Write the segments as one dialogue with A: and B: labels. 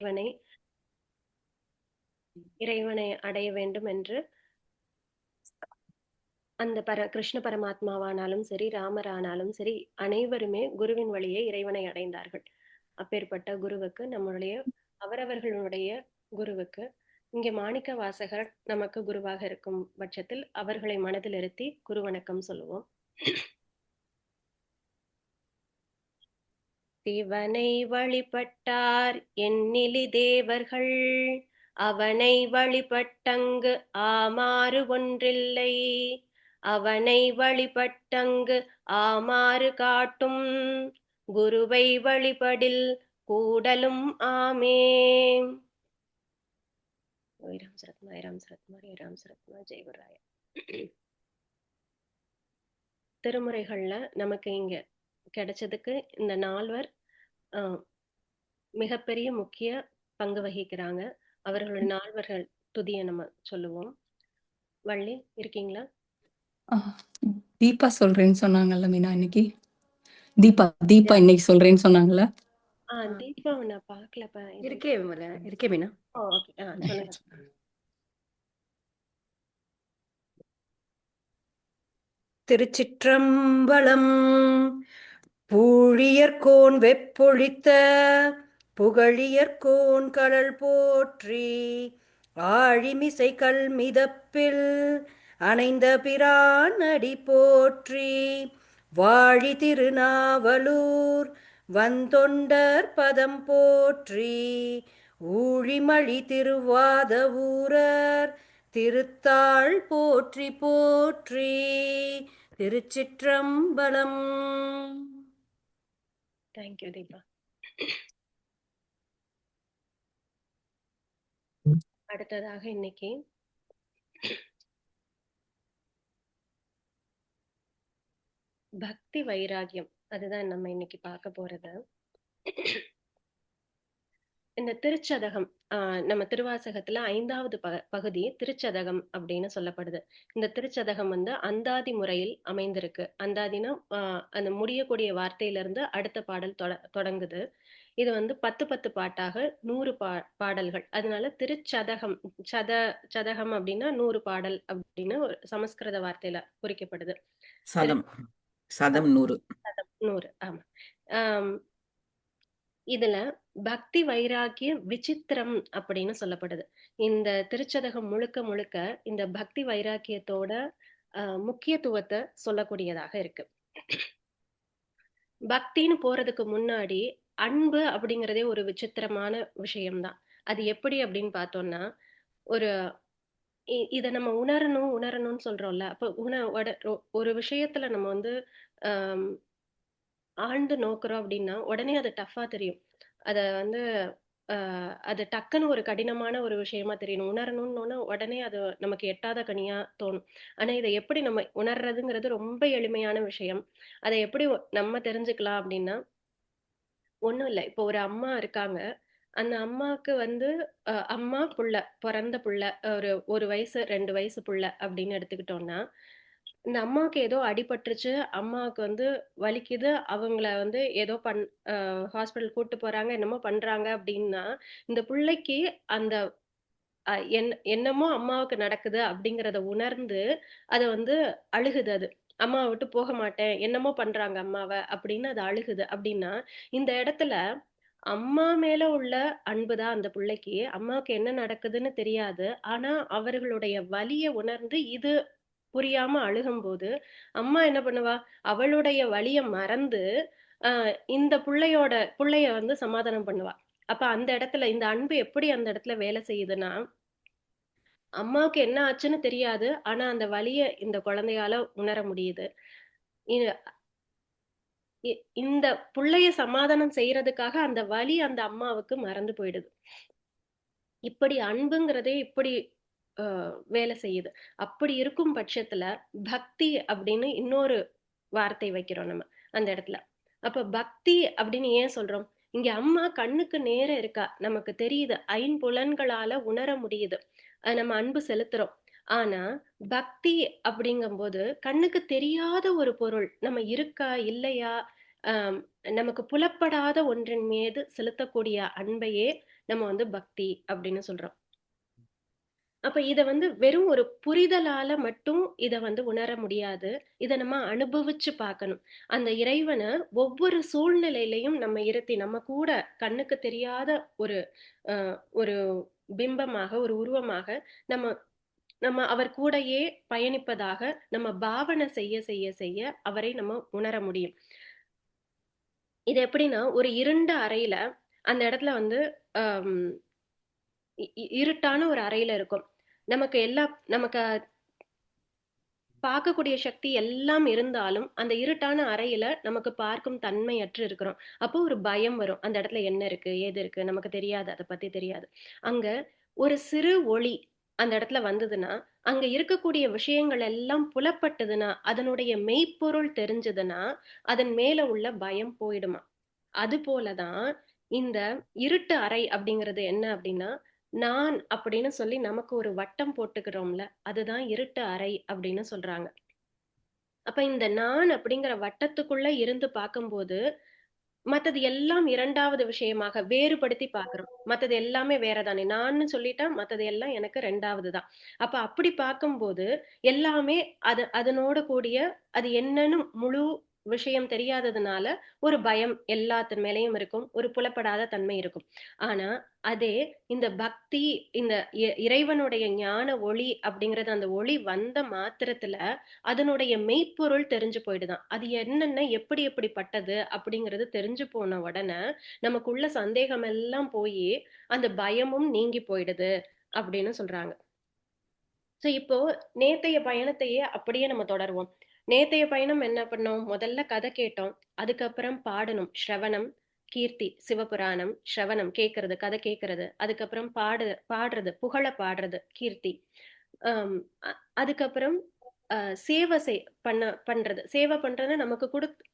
A: இறைவனை இறைவனை அடைய வேண்டும் என்று அந்த கிருஷ்ண பரமாத்மாவானாலும் சரி, ராமரானாலும் சரி, அனைவருமே குருவின் வழியே இறைவனை அடைந்தார்கள். அப்பேற்பட்ட குருவுக்கு அவரவர்களுடைய குருவுக்கு இங்கே மாணிக்க வாசகர் நமக்கு குருவாக இருக்கும் பட்சத்தில் அவர்களை மனதில் இருத்தி குரு வணக்கம் சொல்லுவோம். சிவனை வழிபட்டார் எண்ணிலி தேவர்கள், அவனை வழிபட்டங்கு ஆமாறு ஒன்றில்லை, அவனை வழிபட்டங்கு ஆமாறு காட்டும், குருவை வழிபடில் கூடலும் ஆமே. ராம் சரத்மா ராம் சரத்மா ராம் சரத்மா ஜெயகுராய. திருமுறைகள்ல நமக்கு இங்க கிடைச்சதுக்கு இந்த நால்வர் மிகப்பெரிய முக்கிய பங்கு வகிக்கிறாங்க. அவர்களுடைய நால்வர்கள் துதியை நம்ம சொல்லுவோம். வள்ளி இருக்கீங்களா?
B: தீபா சொல்றேன்னு சொன்னாங்கல்ல மீனா இன்னைக்கு. தீபா இன்னைக்கு சொல்றேன்னு சொன்னாங்கல்ல.
A: தீபா நான் பார்க்கலப்பா.
C: இருக்கே மீனா.
A: ஓகே, சொல்லுங்க.
C: திருச்சிற்றம்பலம். பூழியர்கோன் வெப்பொழித்த புகழியர்கோன் கடல் போற்றி, ஆழிமிசை கல் மிதப்பில் அணைந்த பிரான் அடி போற்றி, வாழி திருநாவலூர் வந்தொண்டர் பதம் போற்றி, ஊழிமழி திருவாத ஊரர் திருத்தாள் போற்றி போற்றி. திருச்சிற்றம்பலம்.
A: தேங்க்யூ தீபா. அடுத்ததாக இன்னைக்கு பக்தி வைராகியம், அதுதான் நம்ம இன்னைக்கு பார்க்க போறது. இந்த திருச்சதகம், நம்ம திருவாசகத்துல 5வது பகுதி திருச்சதகம் அப்படின்னு சொல்லப்படுது. இந்த திருச்சதகம் அந்தாதி முறையில் அமைந்திருக்கு. அந்தாதினா அந்த முடியக்கூடிய வார்த்தையிலிருந்து அடுத்த பாடல் தொடங்குது. இது 10 பாட்டாக 100 பாடல்கள். அதனால திருச்சதகம், சதகம் அப்படின்னா 100 பாடல் அப்படின்னு ஒரு சமஸ்கிருத வார்த்தையில குறிக்கப்படுது.
C: சதம்
A: 100. ஆமா. இதுல பக்தி வைராகிய விசித்திரம் அப்படின்னு சொல்லப்படுது. இந்த திருச்சதகம் முழுக்க முழுக்க இந்த பக்தி வைராக்கியத்தோட முக்கியத்துவத்தை சொல்லக்கூடியதாக இருக்கு. பக்தின்னு போறதுக்கு முன்னாடி அன்பு அப்படிங்கிறதே ஒரு விசித்திரமான விஷயம்தான். அது எப்படி அப்படின்னு பார்த்தோம்னா, இத நம்ம உணரணும்னு சொல்றோம்ல. அப்ப ஒரு விஷயத்துல நம்ம ஆழ்ந்து நோக்குறோம் அப்படின்னா உடனே அது டஃபா தெரியும். அத அது டக்குன்னு ஒரு கடினமான ஒரு விஷயமா தெரியணும். உணரணும்னு உடனே அது நமக்கு எட்டாத கனியா தோணும். ஆனா இதை எப்படி நம்ம உணர்றதுங்கிறது ரொம்ப எளிமையான விஷயம். அதை எப்படி நம்ம தெரிஞ்சுக்கலாம் அப்படின்னா, ஒண்ணும் இல்லை. இப்போ ஒரு அம்மா இருக்காங்க. அந்த அம்மாவுக்கு அம்மா புள்ள, பிறந்த புள்ள, ஒரு வயசு 2 வயசு புள்ள அப்படின்னு எடுத்துக்கிட்டோம்னா, இந்த அம்மாவுக்கு ஏதோ அடிபட்டுருச்சு, அம்மாவுக்கு வலிக்குது, அவங்கள ஏதோ ஹாஸ்பிட்டல் கூட்டு போறாங்க, என்னமோ பண்றாங்க அப்படின்னா, இந்த புள்ளைக்கு அந்த என்னமோ அம்மாவுக்கு நடக்குது அப்படிங்கிறத உணர்ந்து அது அழுகுது. அது அம்மாவை விட்டு போக மாட்டேன், என்னமோ பண்றாங்க அம்மாவ அப்படின்னு அது அழுகுது. அப்படின்னா இந்த இடத்துல அம்மா மேல உள்ள அன்புதான் அந்த பிள்ளைக்கு. அம்மாவுக்கு என்ன நடக்குதுன்னு தெரியாது. ஆனா அவர்களுடைய வலிய உணர்ந்து இது புரியாம அழுகும்போது அம்மா என்ன பண்ணுவா, அவளுடைய வலிய மறந்து இந்த புள்ளைய சமாதானம் பண்ணுவா. அப்ப அந்த இடத்துல இந்த அன்பு எப்படி அந்த இடத்துல வேலை செய்யுதுன்னா, அம்மாவுக்கு என்ன ஆச்சுன்னு தெரியாது. ஆனா அந்த வலிய இந்த குழந்தையால உணர முடியுது. இந்த புள்ளைய சமாதானம் செய்யறதுக்காக அந்த வலி அந்த அம்மாவுக்கு மறந்து போயிடுது. இப்படி அன்புங்கிறதே இப்படி வேலை செய்யுது. அப்படி இருக்கும் பட்சத்துல பக்தி அப்படின்னு இன்னொரு வார்த்தை வைக்கிறோம் நம்ம அந்த இடத்துல. அப்ப பக்தி அப்படின்னு ஏன் சொல்றோம்? இங்க அம்மா கண்ணுக்கு நேர இருக்கா, நமக்கு தெரியுது, ஐம்புலன்களால உணர முடியுது, நம்ம அன்பு செலுத்துறோம். ஆனா பக்தி அப்படிங்கும்போது கண்ணுக்கு தெரியாத ஒரு பொருள் நம்ம இருக்கா இல்லையா, நமக்கு புலப்படாத ஒன்றின் மீது செலுத்தக்கூடிய அன்பையே நம்ம வந்து பக்தி அப்படின்னு சொல்றோம். அப்ப இத வந்து வெறும் ஒரு புரிதலால மட்டும் இத வந்து உணர முடியாது. இத நம்ம அனுபவிச்சு பார்க்கணும். அந்த இறைவன ஒவ்வொரு சூழ்நிலையிலயும் நம்ம இருத்தி, நம்ம கூட கண்ணுக்கு தெரியாத ஒரு அ ஒரு பிம்பமாக, ஒரு உருவமாக நம்ம நம்ம அவர் கூடயே பயணிப்பதாக நம்ம பாவனை செய்ய செய்ய செய்ய அவரை நம்ம உணர முடியும். இது எப்படின்னா, ஒரு இருண்ட அறையில அந்த இடத்துல வந்து அம் இருட்டான ஒரு அறையில இருக்கும். நமக்கு நமக்கு பார்க்கக்கூடிய சக்தி எல்லாம் இருந்தாலும், அந்த இருட்டான அறையில நமக்கு பார்க்கும் தன்மையற்று இருக்கிறோம். அப்போ ஒரு பயம் வரும். அந்த இடத்துல என்ன இருக்கு? ஏது இருக்கு? நமக்கு தெரியாது. அத பத்தி தெரியாது. அங்க ஒரு சிறு ஒளி அந்த இடத்துல வந்ததுன்னா, அங்க இருக்கக்கூடிய விஷயங்கள் எல்லாம் புலப்பட்டதுன்னா, அதனுடைய மெய்ப்பொருள் தெரிஞ்சதுன்னா, அதன் மேல உள்ள பயம் போயிடுமாம். அதுபோல தான் இந்த இருட்டு அறை அப்படிங்கிறது என்ன அப்படின்னா, நான் அப்படின்னு சொல்லி நமக்கு ஒரு வட்டம் போட்டுக்கிறோம்ல, அதுதான் இருட்டு அறை அப்படின்னு சொல்றாங்க. அப்ப இந்த நான் அப்படிங்கிற வட்டத்துக்குள்ள இருந்து பார்க்கும்போது, மத்தது எல்லாம் 2வது விஷயமாக வேறுபடுத்தி பார்க்கிறோம். மத்தது எல்லாமே வேற தானே. நான்னு சொல்லிட்டா மத்தது எல்லாம் எனக்கு 2வது தான். அப்ப அப்படி பார்க்கும்போது, எல்லாமே அதனோடு கூடிய அது என்னன்னு முழு விஷயம் தெரியாததுனால, ஒரு பயம் எல்லாத்து மேலயும் இருக்கும். ஒரு புலப்படாத தன்மை இருக்கும். ஆனா, அதே இந்த பக்தி, இந்த இறைவனுடைய ஞான ஒளி அப்படிங்கிறது அந்த ஒளி வந்த மாத்திரத்துல, அதனுடைய மெய்ப்பொருள் தெரிஞ்சு போயிடுதாம். அது என்னென்ன, எப்படி எப்படிப்பட்டது அப்படிங்கிறது தெரிஞ்சு போன உடனே, நமக்குள்ள சந்தேகம் எல்லாம் போயி, அந்த பயமும் நீங்கி போயிடுது அப்படின்னு சொல்றாங்க. இப்போ நேத்தைய பயணத்தையே அப்படியே நம்ம தொடருவோம். நேத்தைய பயணம் என்ன பண்ணோம்? முதல்ல கதை கேட்டோம். அதுக்கப்புறம் பாடணும். ஸ்ரவணம், கீர்த்தி, சிவபுராணம், ஸ்ரவணம் கேட்கறது, கதை கேட்கறது. அதுக்கப்புறம் பாடுறது, புகழ பாடுறது, கீர்த்தி. அம் அ அதுக்கப்புறம் அ சேவை பண்றது. சேவை பண்றதுன்னா நமக்கு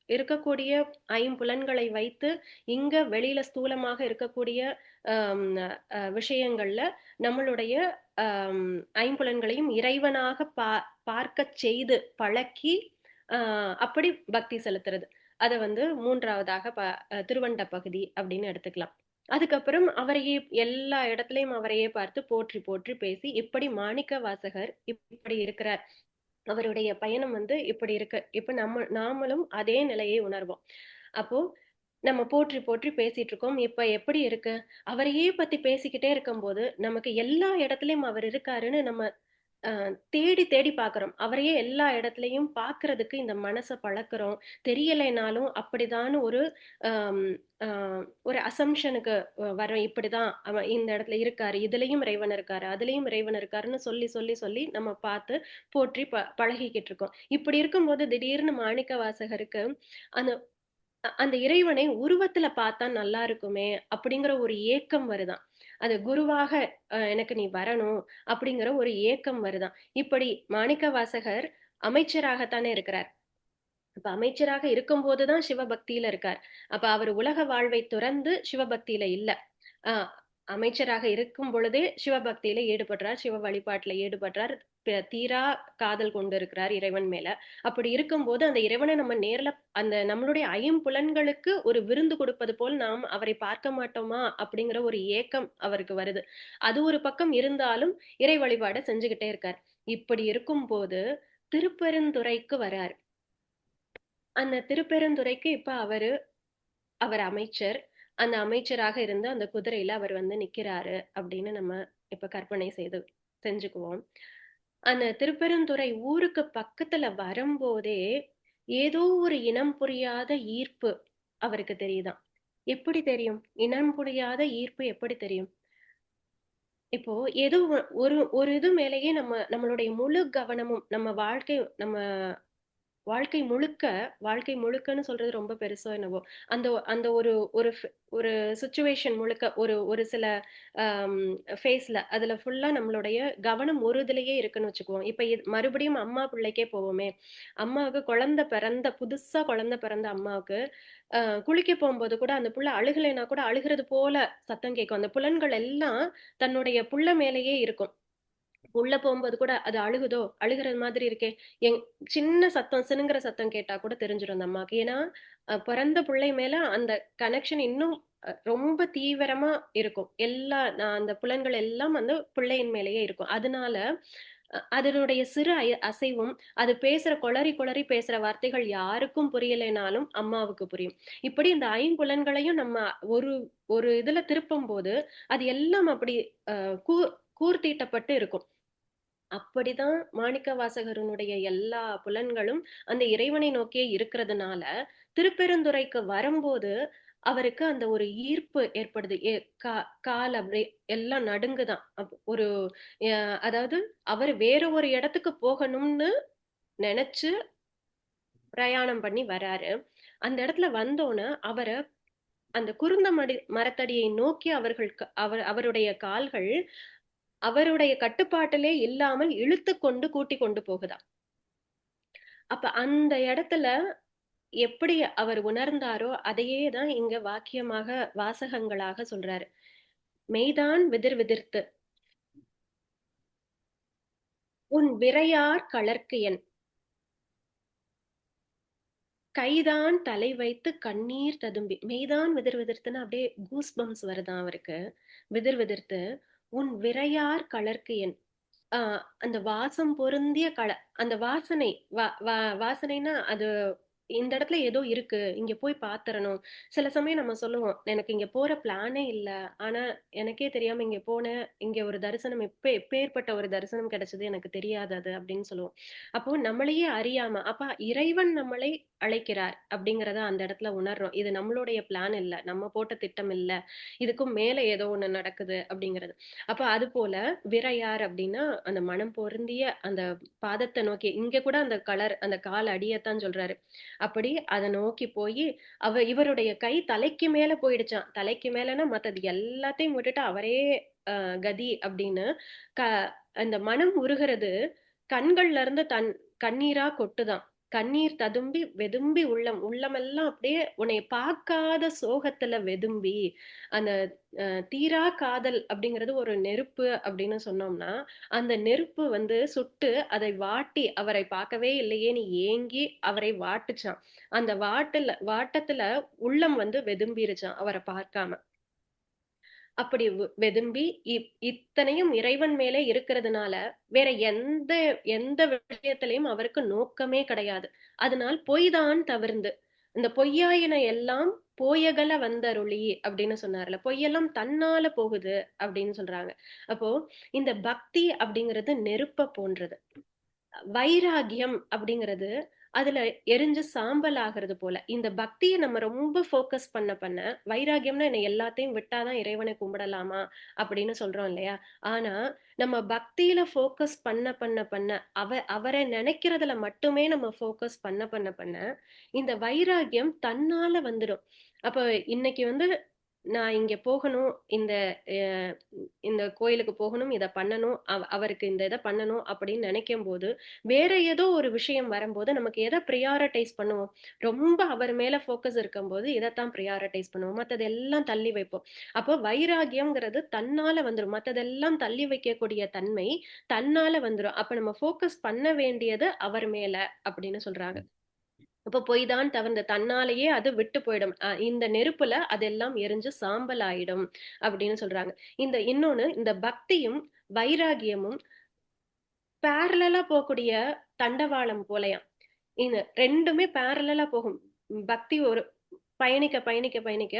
A: இருக்கக்கூடிய ஐம்புலன்களை வைத்து, இங்க வெளியில ஸ்தூலமாக இருக்கக்கூடிய அம் விஷயங்கள்ல நம்மளுடைய அம் ஐம்புலன்களையும் இறைவனாக பார்க்கச் செய்து பழக்கி, அ அப்படி பக்தி செலுத்துறது. அத வந்து 3வதாக திருவண்ட பகுதி அப்படின்னு எடுத்துக்கலாம். அதுக்கப்புறம் அவரையே எல்லா இடத்துலயும் அவரையே பார்த்து போற்றி போற்றி பேசி, இப்படி மாணிக்க வாசகர் இப்படி இருக்கிறார். அவருடைய பயணம் வந்து இப்படி இருக்கு. இப்ப நாமளும் அதே நிலையை உணர்வோம். அப்போ நம்ம போற்றி போற்றி பேசிட்டு இருக்கோம். இப்ப எப்படி இருக்கு? அவரையே பத்தி பேசிக்கிட்டே இருக்கும்போது, நமக்கு எல்லா இடத்துலயும் அவர் இருக்காருன்னு நம்ம அ தேடி தேடி பார்க்கிறோம். அவரையே எல்லா இடத்துலயும் பார்க்கிறதுக்கு இந்த மனச பழக்குறோம். தெரியலைனாலும் அப்படிதான்னு அம் அ ஒரு அசம்ப்ஷனுக்கு வரோம். இப்படிதான் அவன் இந்த இடத்துல இருக்காரு. இதுலயும் இறைவன் இருக்காரு. அதுலயும் இறைவன் இருக்காருன்னு சொல்லி சொல்லி சொல்லி நம்ம பார்த்து போற்றி பழகிக்கிட்டு இருக்கோம். இப்படி இருக்கும்போது திடீர்னு மாணிக்க வாசகருக்கு அந்த அந்த இறைவனை உருவத்துல பார்த்தா நல்லா இருக்குமே! அப்படிங்கிற ஒரு ஏக்கம் வருதாம். அது குருவாக எனக்கு நீ வரணும் அப்படிங்கிற ஒரு ஏக்கம் வருதாம். இப்படி மாணிக்கவாசகர் அமைச்சராகத்தானே இருக்கிறார். அப்ப அமைச்சராக இருக்கும்போது தான் சிவபக்தியில இருக்கார். அப்ப அவர் உலக வாழ்வை துறந்து சிவபக்தியில இல்ல. அ அமைச்சராக இருக்கும் பொழுதே சிவபக்தியில ஈடுபடுறார். சிவ வழிபாட்டுல ஈடுபடுறார். தீரா காதல் கொண்டிருக்கிறார் இறைவன் மேல. அப்படி இருக்கும்போது அந்த இறைவன நம்ம நேர்ல அந்த நம்மளுடைய ஐம்புலன்களுக்கு ஒரு விருந்து கொடுப்பது போல் நாம் அவரை பார்க்க மாட்டோமா? அப்படிங்கிற ஒரு ஏக்கம் அவருக்கு வருது. அது ஒரு பக்கம் இருந்தாலும் இறை வழிபாட செஞ்சுகிட்டே இருக்கார். இப்படி இருக்கும்போது திருப்பெருந்துறைக்கு வரார். அந்த திருப்பெருந்துறைக்கு இப்ப அவர் அமைச்சர். அந்த அமைச்சராக இருந்து அந்த குதிரையில அவர் வந்து நிக்கிறாரு அப்படின்னு நம்ம இப்ப கற்பனை செஞ்சுக்குவோம். அந்த திருப்பெருந்துறை ஊருக்கு பக்கத்துல வரும்போதே, ஏதோ ஒரு இனம் புரியாத ஈர்ப்பு அவருக்கு தெரியுதாம். எப்படி தெரியும்? இனம் புரியாத ஈர்ப்பு எப்படி தெரியும்? இப்போ ஏதோ ஒரு ஒரு இது மேலேயே நம்மளுடைய முழு கவனமும் நம்ம வாழ்க்கை முழுக்க வாழ்க்கை முழுக்கன்னு சொல்றது ரொம்ப பெருசோ என்னவோ! அந்த அந்த ஒரு ஒரு ஒரு சிச்சுவேஷன் முழுக்க ஒரு ஒரு சில அம் ஃபேஸ்ல அதுல ஃபுல்லா நம்மளுடைய கவனம் ஒரு இதுலயே இருக்குன்னு வச்சுக்குவோம். இப்ப மறுபடியும் அம்மா பிள்ளைக்கே போவோமே! அம்மாவுக்கு புதுசா குழந்தை பிறந்த அம்மாவுக்கு, அ குளிக்க போம்போது கூட அந்த புள்ள அழுகலைன்னா கூட அழுகுறது போல சத்தம் கேட்கும். அந்த புலன்கள் எல்லாம் தன்னுடைய புள்ள மேலேயே இருக்கும். உள்ள போம்போது கூட அது அழுகுற மாதிரி இருக்கே. எங் சின்ன சத்தம், சினுங்குற சத்தம் கேட்டா கூட தெரிஞ்சிரும் அந்த அம்மாக்கு. ஏன்னா, பிறந்த புள்ளை மேல அந்த கனெக்ஷன் இன்னும் ரொம்ப தீவிரமா இருக்கும். அந்த புலன்கள் எல்லாம் வந்து பிள்ளையின் மேலேயே இருக்கும். அதனால அதனுடைய சிறு அசைவும், அது பேசுற கொளறி கொளறி பேசுற வார்த்தைகள் யாருக்கும் புரியலைனாலும் அம்மாவுக்கு புரியும். இப்படி இந்த ஐம்புலன்களையும் நம்ம ஒரு ஒரு இதுல திருப்பும்போது, அது எல்லாம் அப்படி அ கூ கூர்த்தீட்டப்பட்டு இருக்கும். அப்படிதான் மாணிக்கவாசகருனுடைய எல்லா புலன்களும் அந்த இறைவனை நோக்கியே இருக்கிறதுனால, திருப்பெருந்துறைக்கு வரும்போது, அவருக்கு அந்த ஒரு ஈர்ப்பு ஏற்படுது. கால் அப்படி எல்லாம் நடுங்குதாம். ஒரு அ அதாவது அவரு வேற ஒரு இடத்துக்கு போகணும்னு நெனச்சு பிரயாணம் பண்ணி வராரு. அந்த இடத்துல வந்தோன, அந்த மரத்தடியை நோக்கி அவருடைய கால்கள் அவருடைய கட்டுப்பாட்டிலே இல்லாமல் இழுத்துக்கொண்டு கூட்டிக் கொண்டு போகுதாம். அப்ப அந்த இடத்துல எப்படி அவர் உணர்ந்தாரோ, அதையே தான் இங்க வாசகங்களாக சொல்றாரு. "மெய்தான் விதிர் விதிர்த்து, உன் விரையார் கழற்கு என், கைதான் தலை வைத்து கண்ணீர் ததும்பி." மெய்தான் விதிர் விதிர்த்துன்னு அப்படியே கூஸ் பம்ப்ஸ் வருதாம் அவருக்கு. விதிர் விதிர்த்து, "உன் விரையார் கழற்கு என்." ஆ அந்த வாசம் பொருந்திய அந்த வாசனை வாசனைன்னா அது இந்த இடத்துல ஏதோ இருக்கு. இங்க போய் பாத்துறணும். சில சமயம் நம்ம சொல்லுவோம், "எனக்கு இங்க போற பிளானே இல்ல. ஆனா எனக்கே தெரியாம இங்க போனேன். இங்க ஒரு தரிசனம் எப்பேர்ப்பட்ட ஒரு தரிசனம் கிடைச்சது எனக்கு தெரியாது அது." அப்படின்னு சொல்லுவோம். அப்போ நம்மளையே அறியாம அப்ப இறைவன் நம்மளை அழைக்கிறார் அப்படிங்கிறத அந்த இடத்துல உணர்றோம். இது நம்மளுடைய பிளான் இல்ல. நம்ம போட்ட திட்டம் இல்ல. இதுக்கும் மேல ஏதோ ஒண்ணு நடக்குது அப்படிங்கிறது. அப்ப அது போல விரையார் அப்படின்னா அந்த மனம் பொருந்திய அந்த பாதத்தை நோக்கி இங்க கூட அந்த கால் அடியத்தான் சொல்றாரு. அப்படி அதை நோக்கி போய் இவருடைய கை தலைக்கு மேல போயிடுச்சான். தலைக்கு மேலன்னா மத்தது எல்லாத்தையும் விட்டுட்டு அவரே கதி அப்படின்னு க அந்த மனம் உருகிறது கண்கள்ல இருந்து கண்ணீரா கொட்டுதாம். கண்ணீர் ததும்பி வெதும்பி உள்ளமெல்லாம் அப்படியே உன்னை பார்க்காத சோகத்துல வெதும்பி அந்த தீரா காதல் அப்படிங்கிறது ஒரு நெருப்பு அப்படின்னு சொன்னோம்னா அந்த நெருப்பு வந்து சுட்டு அதை வாட்டி அவரை பார்க்கவே இல்லையேன்னு ஏங்கி அவரை வாட்டுச்சான். அந்த வாட்டத்துல உள்ளம் வந்து வெதும்பிருச்சான் அவரை பார்க்காம. அப்படி வெதும்பி இத்தனையும் இறைவன் மேலே இருக்கிறதுனால வேற எந்த எந்த விஷயத்திலையும் அவருக்கு நோக்கமே கிடையாது. அதனால் பொய்தான் தவிர்ந்து இந்த பொய்யாயின எல்லாம் போயகல வந்தருளி அப்படின்னு சொன்னார்ல. பொய்யெல்லாம் தன்னால போகுது அப்படின்னு சொல்றாங்க. அப்போ இந்த பக்தி அப்படிங்கிறது நெருப்ப போன்றது. வைராகியம் அப்படிங்கிறது அதுல எரிஞ்சு சாம்பல் ஆகிறது போல. இந்த பக்தியை நம்ம ரொம்ப ஃபோக்கஸ் பண்ண வைராகியம்னா என்ன எல்லாத்தையும் விட்டாதான் இறைவனை கும்பிடலாமா அப்படின்னு சொல்றோம் இல்லையா? ஆனா நம்ம பக்தியில ஃபோக்கஸ் பண்ண அவரை நினைக்கிறதுல மட்டுமே நம்ம ஃபோக்கஸ் பண்ண இந்த வைராகியம் தன்னால வந்துடும். அப்ப இன்னைக்கு வந்து நான் இங்க போகணும், அஹ், இந்த கோயிலுக்கு போகணும், இதை பண்ணணும், அவருக்கு இந்த இதை பண்ணணும் அப்படின்னு நினைக்கும் போது வேற ஏதோ ஒரு விஷயம் வரும்போது நமக்கு எதை ப்ரியாரிட்டைஸ் பண்ணுவோம்? ரொம்ப அவர் மேல ஃபோக்கஸ் இருக்கும்போது இதைத்தான் ப்ரியாரிட்டைஸ் பண்ணுவோம். மத்ததெல்லாம் தள்ளி வைப்போம். அப்போ வைராகியம்ங்கிறது தன்னால வந்துரும். மத்ததெல்லாம் தள்ளி வைக்கக்கூடிய தன்மை தன்னால வந்துரும். அப்ப நம்ம ஃபோக்கஸ் பண்ண வேண்டியது அவர் மேல அப்படின்னு சொல்றாங்க. அப்ப பொய் தான் தவிர்ந்த தன்னாலேயே அது விட்டு போயிடும். இந்த நெருப்புல அதெல்லாம் எரிஞ்சு சாம்பல் ஆயிடும் அப்படின்னு சொல்றாங்க. இன்னொன்னு இந்த பக்தியும் வைராகியமும் பேரலா போகக்கூடிய தண்டவாளம் போலயாம். இந்த ரெண்டுமே பேரலா போகும். பக்தி ஒரு பயணிக்க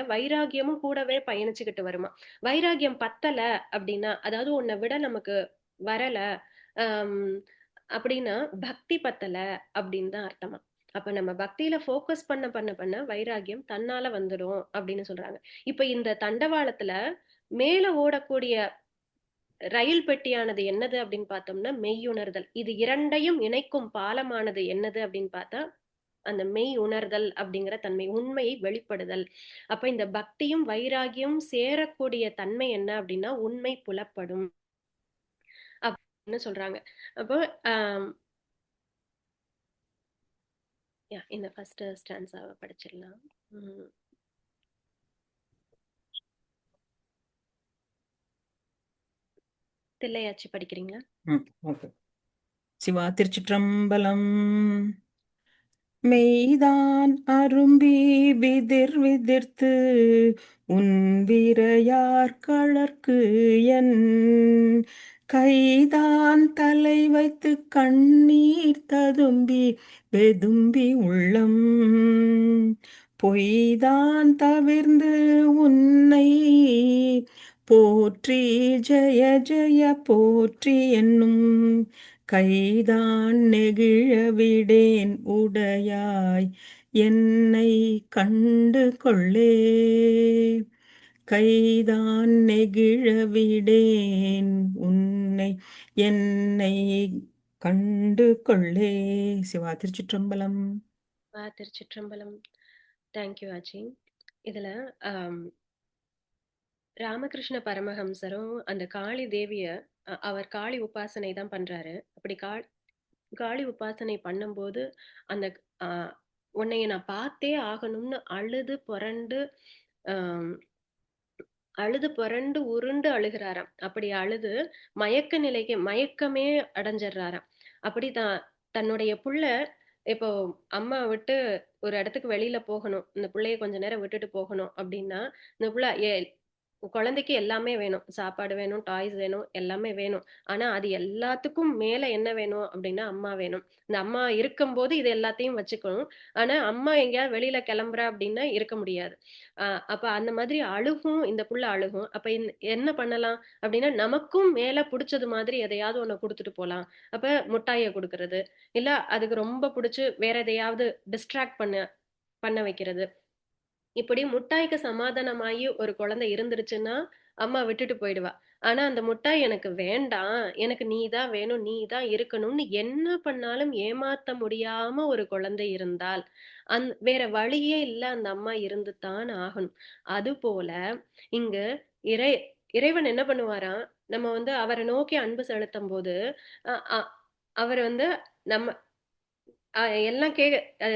A: வைராகியமும் கூடவே பயணிச்சுக்கிட்டு வருமா. வைராகியம் பத்தல அப்படின்னா அதாவது உன்னை விட நமக்கு வரல ஆஹ் அப்படின்னா பக்தி பத்தல அப்படின்னு தான் அர்த்தமா. அப்ப நம்ம பக்தியில ஃபோக்கஸ் பண்ண வைராகியம் தன்னால வந்துடும் அப்படின்னு சொல்றாங்க. இப்ப இந்த தண்டவாளத்துல மேல ஓடக்கூடிய ரயில் பெட்டியானது என்னது அப்படின்னு பார்த்தோம்னா மெய்யுணர்தல். இது இரண்டையும் இணைக்கும் பாலமானது என்னது அப்படின்னு பார்த்தா அந்த மெய் உணர்தல் அப்படிங்கிற தன்மை, உண்மையை வெளிப்படுதல். அப்ப இந்த பக்தியும் வைராகியம் சேரக்கூடிய தன்மை என்ன அப்படின்னா உண்மை புலப்படும் அப்படின்னு சொல்றாங்க. அப்போ ஆஹ் இந்த ஃபர்ஸ்ட் ஸ்டான்ஸாவை படிச்சிடலாம். தில்லையாச்சி படிக்கிறீங்களா?
C: ஓகே. சிவா திருச்சிற்றம்பலம்.
D: மெய்தான் அரும்பி விதிர் விதிர்த்து உன் விரையார் கழற்கு என் கைதான் தலை வைத்து கண்ணீர் ததும்பி வெதும்பி உள்ளம் பொய்தான் தவிர்ந்து உன்னை போற்றி ஜெய ஜெய போற்றி என்னும் கைதான் நெகிழ விடேன் உடையாய் என்னை கண்டு கொள்ளே. கைதான் நெகிழ விடேன் உன்னை என்னை கண்டு கொள்ளே. சிவா திருச்சிற்றம்பலம்.
A: திருச்சிற்றம்பலம். தேங்க்யூ ஆச்சி. இதுல ராமகிருஷ்ண பரமஹம்சரும் அந்த காளி தேவிய அவர் காளி உபாசனை தான் பண்றாரு. அப்படி காளி உபாசனை பண்ணும்போது அந்த உன்னைய நான் பார்த்தே ஆகணும்னு அழுது புரண்டு உருண்டு அழுகிறாராம். அப்படி அழுது மயக்கமே அடைஞ்சிடுறாராம். அப்படி தன்னுடைய புள்ள இப்போ அம்மா விட்டு ஒரு இடத்துக்கு வெளியில போகணும், இந்த பிள்ளைய கொஞ்ச நேரம் விட்டுட்டு போகணும் அப்படின்னா, இந்த புள்ள குழந்தைக்கு எல்லாமே வேணும். சாப்பாடு வேணும், டாய்ஸ் வேணும், எல்லாமே வேணும். ஆனா அது எல்லாத்துக்கும் மேல என்ன வேணும் அப்படின்னா அம்மா வேணும். இந்த அம்மா இருக்கும்போது இது எல்லாத்தையும் வச்சுக்கணும். ஆனா அம்மா எங்கேயாவது வெளியில கிளம்புறா அப்படின்னா இருக்க முடியாது. அப்ப அந்த மாதிரி அழுகும், இந்த புள்ள அழுகும். அப்ப என்ன பண்ணலாம் அப்படின்னா, நமக்கும் மேல புடிச்சது மாதிரி எதையாவது ஒண்ணு கொடுத்துட்டு போலாம். அப்ப முட்டாயை கொடுக்கறது, இல்ல அதுக்கு ரொம்ப பிடிச்சு வேற எதையாவது டிஸ்ட்ராக்ட் பண்ண வைக்கிறது. இப்படி முட்டாய்க்கு சமாதானமாயி ஒரு குழந்தை இருந்துருச்சுன்னா அம்மா விட்டுட்டு போயிடுவா. ஆனா அந்த முட்டாய் எனக்கு வேண்டாம், எனக்கு நீதான் வேணும், நீதான் இருக்கணும்னு என்ன பண்ணாலும் ஏமாத்த முடியாம ஒரு குழந்தை இருந்தால் வேற வழியே இல்ல, அந்த அம்மா இருந்துதான் ஆகணும். அது போல இங்க இறைவன் என்ன பண்ணுவாராம், நம்ம அவரை நோக்கி அன்பு செலுத்தும் போது அவர் நம்ம எல்லாம்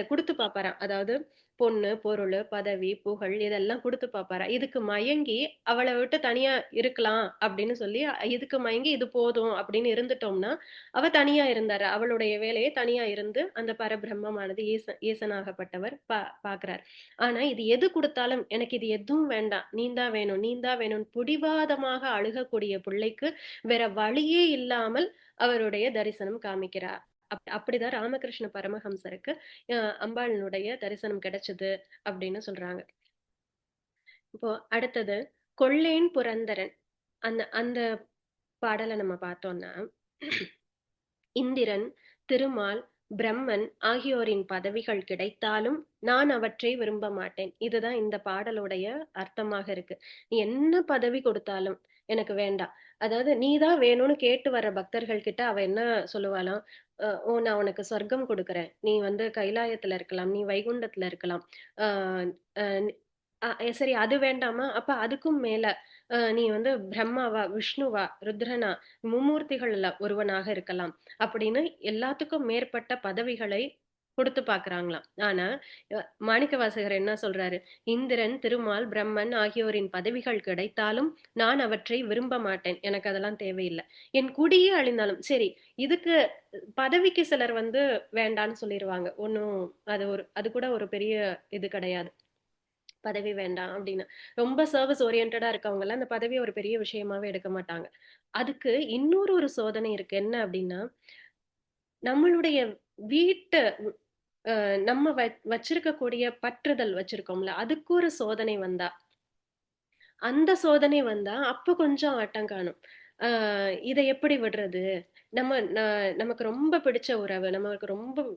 A: குடுத்து பாப்பாராம். அதாவது பொண்ணு, பொருள், பதவி, புகழ் இதெல்லாம் குடுத்து பாப்பாராம். இதுக்கு மயங்கி அவளை விட்டு தனியா இருக்கலாம் அப்படின்னு சொல்லி, இதுக்கு மயங்கி இது போதும் அப்படின்னு இருந்துட்டோம்னா, அவ தனியா இருந்தாரு. அவளுடைய வேலையை தனியா இருந்து அந்த பரபிரம்மமானது ஈசனாகப்பட்டவர் பாக்குறார். ஆனா இது எது கொடுத்தாலும் எனக்கு இது எதுவும் வேண்டாம், நீந்தான் வேணும், நீந்தான் வேணும் புடிவாதமாக அழுகக்கூடிய பிள்ளைக்கு வேற வழியே இல்லாமல் அவருடைய தரிசனம் காமிக்கிறார். அப்படிதான் ராமகிருஷ்ண பரமஹம்சருக்கு அம்பாளினுடைய தரிசனம் கிடைச்சது அப்படின்னு சொல்றாங்க. இப்போ அடுத்தது கொள்ளேன் புரந்தரன். அந்த அந்த பாடலை நம்ம பார்த்தோம்னா, இந்திரன், திருமால், பிரம்மன் ஆகியோரின் பதவிகள் கிடைத்தாலும் நான் அவற்றை விரும்ப மாட்டேன். இதுதான் இந்த பாடலுடைய அர்த்தமாக இருக்கு. நீ என்ன பதவி கொடுத்தாலும் எனக்கு வேண்டாம். அதாவது நீதான் வேணும்னு கேட்டு வர்ற பக்தர்கள் கிட்ட அவ என்ன சொல்லுவாளாம், ஓ நான் உனக்கு சொர்க்கம் கொடுக்குறேன், நீ கைலாயத்துல இருக்கலாம், நீ வைகுண்டத்துல இருக்கலாம், சரி அது வேண்டாமா, அப்ப அதுக்கும் மேல நீ பிரம்மாவா, விஷ்ணுவா, ருத்ரனா, மும்மூர்த்திகள்ல ஒருவனாக இருக்கலாம் அப்படின்னு எல்லாத்துக்கும் மேற்பட்ட பதவிகளை கொடுத்து பாக்குறாங்களாம். ஆனா மாணிக்கவாசகர் என்ன சொல்றாரு, இந்திரன், திருமால், பிரம்மன் ஆகியோரின் பதவிகள் கிடைத்தாலும் நான் அவற்றை விரும்ப மாட்டேன், எனக்கு அதெல்லாம் தேவையில்லை. என் குடியே அழிந்தாலும் சரி. இதுக்கு பதவிக்கு சிலர் வேண்டான்னு சொல்லிடுவாங்க. ஒன்னும் அது கூட ஒரு பெரிய இது கிடையாது, பதவி வேண்டாம் அப்படின்னு. ரொம்ப சர்வீஸ் ஓரியன்டா இருக்கவங்க எல்லாம் அந்த பதவியை ஒரு பெரிய விஷயமாவே எடுக்க மாட்டாங்க. அதுக்கு இன்னொரு சோதனை இருக்கு. என்ன அப்படின்னா, நம்மளுடைய வீட்டு நம்ம வச்சிருக்கக்கூடிய பற்றுதல் வச்சிருக்கோம்ல, அதுக்கு ஒரு சோதனை வந்தா, அந்த சோதனை வந்தா அப்ப கொஞ்சம் ஆட்டம் காணும். இதை எப்படி விடுறது, நமக்கு ரொம்ப பிடிச்ச உறவு, நமக்கு ரொம்ப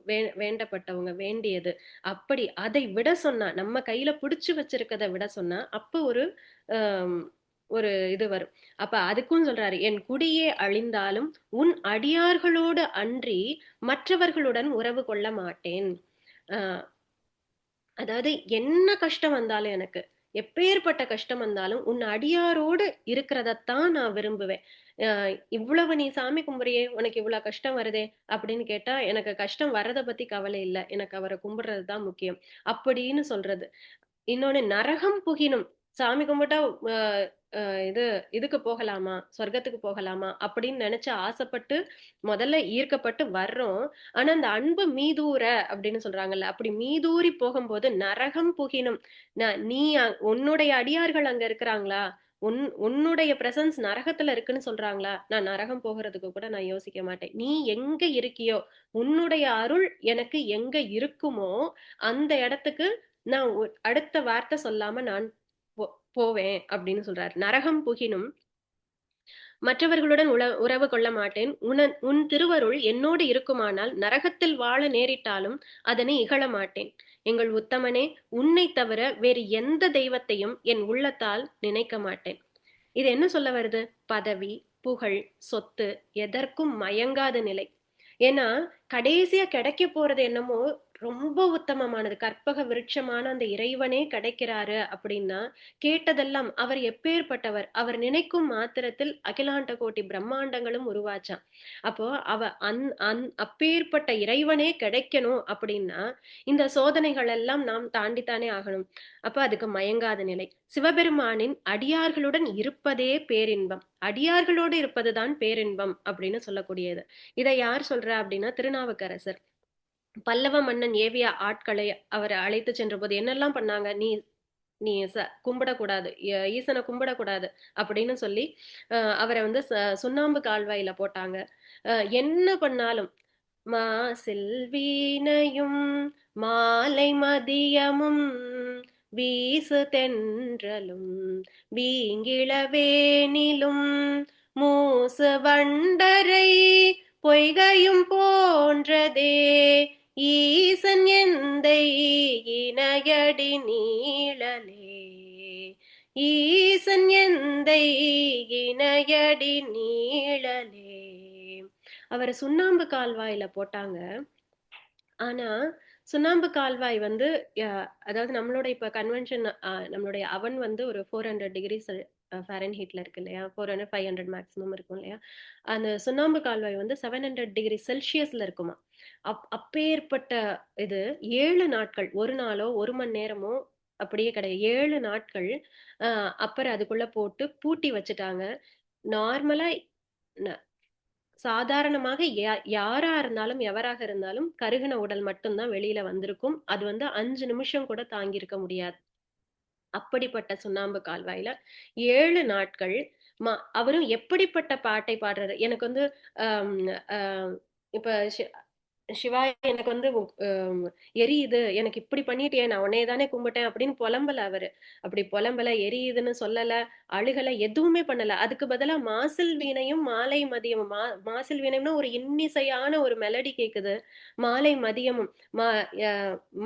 A: வேண்டப்பட்டவங்க, வேண்டியது, அப்படி அதை விட சொன்னா, நம்ம கையில புடிச்சு வச்சிருக்கதை விட சொன்னா அப்ப ஒரு இது வரும். அப்ப அதுக்கும் சொல்றாரு, என் குடியே அழிந்தாலும் உன் அடியார்களோடு அன்றி மற்றவர்களுடன் உறவு கொள்ள மாட்டேன். அதாவது என்ன கஷ்டம் வந்தாலும், எனக்கு எப்பேற்பட்ட கஷ்டம் வந்தாலும் உன் அடியாரோடு இருக்கிறதத்தான் நான் விரும்புவேன். இவ்வளவு நீ சாமி கும்பிடுறியே, உனக்கு இவ்வளவு கஷ்டம் வருதே அப்படின்னு கேட்டா, எனக்கு கஷ்டம் வர்றதை பத்தி கவலை இல்லை, எனக்கு அவரை கும்பிடுறதுதான் முக்கியம் அப்படின்னு சொல்றது. இன்னொன்னு, நரகம் புகினும் சாமி கும்பிட்டா இது இதுக்கு போகலாமா, சொர்க்கத்துக்கு போகலாமா அப்படின்னு நினைச்சு ஆசைப்பட்டு முதல்ல ஈர்க்கப்பட்டு வர்றோம். ஆனா அந்த அன்பு மீதூர அப்படின்னு சொல்றாங்கல்ல, அப்படி மீதூரி போகும்போது நரகம் புகினும். நீ உன்னுடைய அடியார்கள் அங்க இருக்கிறாங்களா, உன்னுடைய பிரசன்ஸ் நரகத்துல இருக்குன்னு சொல்றாங்களா, நான் நரகம் போகிறதுக்கு கூட நான் யோசிக்க மாட்டேன். நீ எங்க இருக்கியோ, உன்னுடைய அருள் எனக்கு எங்க இருக்குமோ அந்த இடத்துக்கு நான் அடுத்த வார்த்தை சொல்லாம நான் போவேன் அப்படின்னு சொல்றாரு. நரகம் புகினும் மற்றவர்களுடன் உறவு கொள்ள மாட்டேன். உன் திருவருள் என்னோடு இருக்குமானால் நரகத்தில் வாழ நேரிட்டாலும் அதனை இகழ மாட்டேன். எங்கள் உத்தமனே, உன்னை தவிர வேறு எந்த தெய்வத்தையும் என் உள்ளத்தால் நினைக்க மாட்டேன். இது என்ன சொல்ல வருது? பதவி, புகழ், சொத்து எதற்கும் மயங்காத நிலை. ஏன்னா கடைசியா கிடைக்க போறது என்னமோ ரொம்ப உத்தமமானது, கற்பக விருட்சமான அந்த இறைவனே கிடைக்கிறாரு அப்படின்னா கேட்டதெல்லாம் அவர் எப்பேற்பட்டவர், அவர் நினைக்கும் மாத்திரத்தில் அகிலாண்ட கோட்டி பிரம்மாண்டங்களும் உருவாச்சான். அப்போ அப்பேற்பட்ட இறைவனே கிடைக்கணும் அப்படின்னா இந்த சோதனைகள் எல்லாம் நாம் தாண்டித்தானே ஆகணும். அப்ப அதுக்கு மயங்காத நிலை. சிவபெருமானின் அடியார்களுடன் இருப்பதே பேரின்பம், அடியார்களோடு இருப்பதுதான் பேரின்பம் அப்படின்னு சொல்லக்கூடியது. இதை யார் சொல்றா அப்படின்னா திருநாவுக்கரசர். பல்லவ மன்னன் ஏவிய ஆட்களை அவர் அழைத்து சென்ற போது என்னெல்லாம் பண்ணாங்க, நீ கும்பிடக்கூடாது, ஈசனை கும்பிடக்கூடாது அப்படின்னு சொல்லி அவரை வந்து சுண்ணாம்பு கால்வாயில போட்டாங்க. என்ன பண்ணாலும் செல்வீனையும் மாலை மதியமும் வீசு தென்றலும் வீங்கிளவேனிலும் மூசு வண்டரை பொய்கையும் போன்றதே ஈசன் எந்தை இணையடி நீழலே, ஈசன் எந்தை இணையடி நீழலே. அவரை சுண்ணாம்பு கால்வாயில போட்டாங்க. ஆனா சுண்ணாம்பு கால்வாய் வந்து அதாவது நம்மளோட இப்ப கன்வென்ஷன் நம்மளுடைய அவன் வந்து ஒரு 400 டிகிரி ஃபாரன்ஹீட்ல இருக்கு இல்லையா, 400 500 மேக்ஸிமம் இருக்கும் இல்லையா. அந்த சுண்ணாம்பு கால்வாய் வந்து 700 டிகிரி செல்சியஸ்ல இருக்குமா. அப்பேற்பட்ட இது 7 நாட்கள், ஒரு நாளோ ஒரு மணி நேரமோ அப்படியே கிடையாது, 7 நாட்கள் அப்புறம் அதுக்குள்ள போட்டு பூட்டி வச்சுட்டாங்க. நார்மலா சாதாரணமாக யாரா இருந்தாலும் எவராக இருந்தாலும் கருகின உடல் மட்டும்தான் வெளியில வந்திருக்கும். அது வந்து 5 நிமிஷம் கூட தாங்கியிருக்க முடியாது. அப்படிப்பட்ட சுண்ணாம்பு கால்வாயில 7 நாட்கள் அவரும் எப்படிப்பட்ட பாட்டை பாடுறாரு. எனக்கு வந்து இப்ப சிவா எனக்கு வந்து எரியுது, எனக்கு இப்படி பண்ணிட்டே, நான் உன்னைய தானே கும்பிட்டேன் அப்படின்னு புலம்பல அவரு. அப்படி புலம்பல, எரியுதுன்னு சொல்லல, அழுகல, எதுவுமே பண்ணல. அதுக்கு பதிலா மாசில் வீணையும் மாலை மதியமும், மாசில் வீணையம்னா ஒரு இன்னிசையான ஒரு மெலடி கேக்குது, மாலை மதியமும்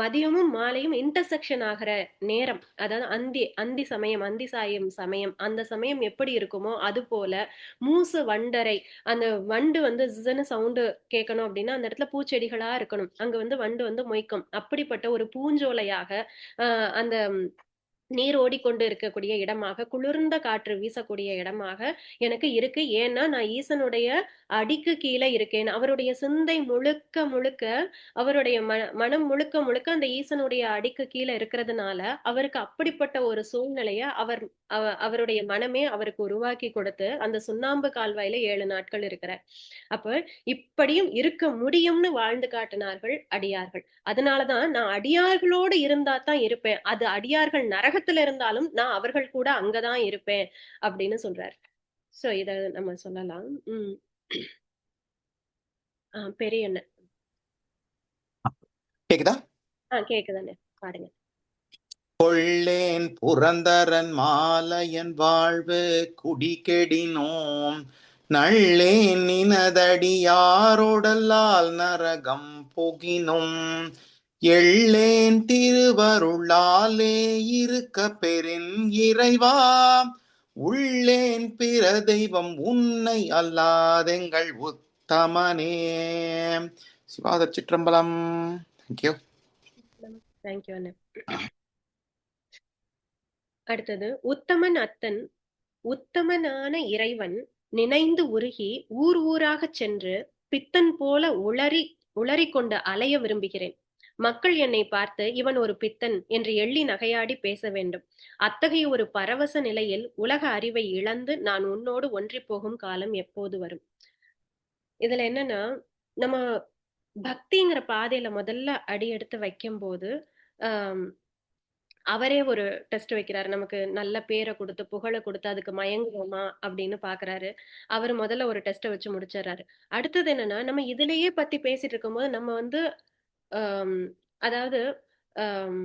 A: மதியமும் மாலையும் இன்டர்செக்ஷன் ஆகிற நேரம், அதாவது அந்தி சமயம், அந்தி சாயம் சமயம், அந்த சமயம் எப்படி இருக்குமோ அது போல மூசு வண்டரை, அந்த வண்டு வந்து சவுண்டு கேட்கணும் அப்படின்னா அந்த இடத்துல பூச்செடிகளா இருக்கணும், அங்க வந்து வண்டு வந்து மொய்க்கும். அப்படிப்பட்ட ஒரு பூஞ்சோலையாக அந்த நீர் ஓடிக்கொண்டு இருக்கக்கூடிய இடமாக, குளிர்ந்த காற்று வீசக்கூடிய இடமாக எனக்கு இருக்கு. ஏன்னா நான் ஈசனுடைய அடிக்கு கீழே இருக்கேன். அவருடைய சிந்தை முழுக்க முழுக்க, அவருடைய மனம் முழுக்க முழுக்க அந்த ஈசனுடைய அடிக்கு கீழே இருக்கிறதுனால அவருக்கு அப்படிப்பட்ட ஒரு சூழ்நிலைய அவருடைய மனமே அவருக்கு உருவாக்கி கொடுத்து அந்த சுண்ணாம்பு கால்வாயில 7 நாட்கள் இருக்கிறார். அப்ப இப்படியும் இருக்க முடியும்னு வாழ்ந்து காட்டினார்கள் அடியார்கள். அதனாலதான் நான் அடியார்களோடு இருந்தா தான் இருப்பேன், அது அடியார்கள் நரகத்துல இருந்தாலும் நான் அவர்கள் கூட அங்கதான் இருப்பேன் அப்படின்னு சொல்றாரு. சோ இத நம்ம சொல்லலாம். பெரிய அண்ணன்
E: கேக்குதா?
A: கேக்குதானே, பாடுங்க.
E: கொள்ளேன் புரந்தரன் மாலையன் வாழ்வு குடிகெடினோம் நள்ளேன் நினதடியாரோடல்லால் நரகம் புகினும் எள்ளேன் திருவருளாலே இருக்க பெறின் இறைவா உள்ளேன் பிற தெய்வம் உன்னை அல்லாதெங்கள் உத்தமனே. சிவாத சிற்றம்பலம். தேங்க்யூ.
A: தேங்க்யூ அண்ணன். அடுத்தது உத்தமன் அத்தன். உத்தமனான இறைவன் நினைந்து உருகி ஊர் ஊராக சென்று பித்தன் போல உளறி கொண்டு அலைய விரும்புகிறேன். மக்கள் என்னை பார்த்து இவன் ஒரு பித்தன் என்று எள்ளி நகையாடி பேச வேண்டும். அத்தகைய ஒரு பரவச நிலையில் உலக அறிவை இழந்து நான் உன்னோடு ஒன்றிப் போகும் காலம் எப்போது வரும்? இதுல என்னன்னா, நம்ம பக்திங்கிற பாதையில முதல்ல அடி எடுத்து வைக்கும்போது, ஆம், அவரே ஒரு டெஸ்ட் வைக்கிறாரு. நமக்கு நல்ல பேர குடுத்து, புகழ குடுத்து, அதுக்கு மயங்குவோமா அப்படின்னு பாக்குறாரு. அவரு முதல்ல ஒரு டெஸ்ட்ட வச்சு முடிச்சிடுறாரு. அடுத்தது என்னன்னா, நம்ம இதிலேயே பத்தி பேசிட்டு இருக்கும்போது, நம்ம வந்து ஆம், அதாவது ஆம்,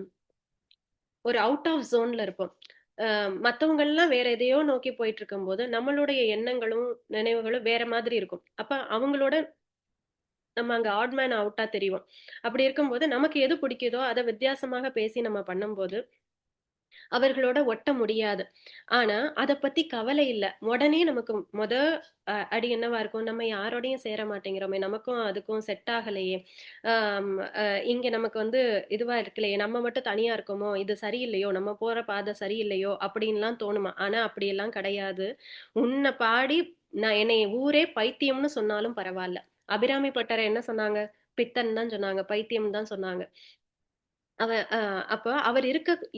A: ஒரு அவுட் ஆஃப் ஜோன்ல இருப்போம். மத்தவங்கலாம் வேற எதையோ நோக்கி போயிட்டு இருக்கும்போது, நம்மளுடைய எண்ணங்களும், நினைவுகளும் வேற மாதிரி இருக்கும். அப்ப அவங்களோட நம்ம அங்க ஆட் மேன் அவுட்டா தெரிவோம். அப்படி இருக்கும்போது, நமக்கு எது பிடிக்குதோ, அத வித்தியாசமாக பேசி நம்ம பண்ணும்போது, அவர்களோட ஒட்ட முடியாது. ஆனா, அத பத்தி கவலை இல்ல. உடனே நமக்கு அடி என்னவா இருக்கும்? நம்ம யாரோடையும் சேர மாட்டேங்கிறோமே! நமக்கும் அதுக்கும் செட் ஆகலையே! ஆம் அ இங்க நமக்கு வந்து இதுவா இருக்கலையே! நம்ம மட்டும் தனியா இருக்கோமோ! இது சரியில்லையோ! நம்ம போற பாதை சரியில்லையோ! அப்பிடின்லாம் தோணுமா? ஆனா, அப்படியெல்லாம் கிடையாது. உன்ன பாடி என்னைய ஊரே பைத்தியம்னு சொன்னாலும் பரவால்ல. அபிராமி பட்டர் என்ன சொன்னாங்க? பித்தன் தான் சொன்னாங்க. பைத்தியம் தான் சொன்னாங்க. அவ அ அப்ப அவர்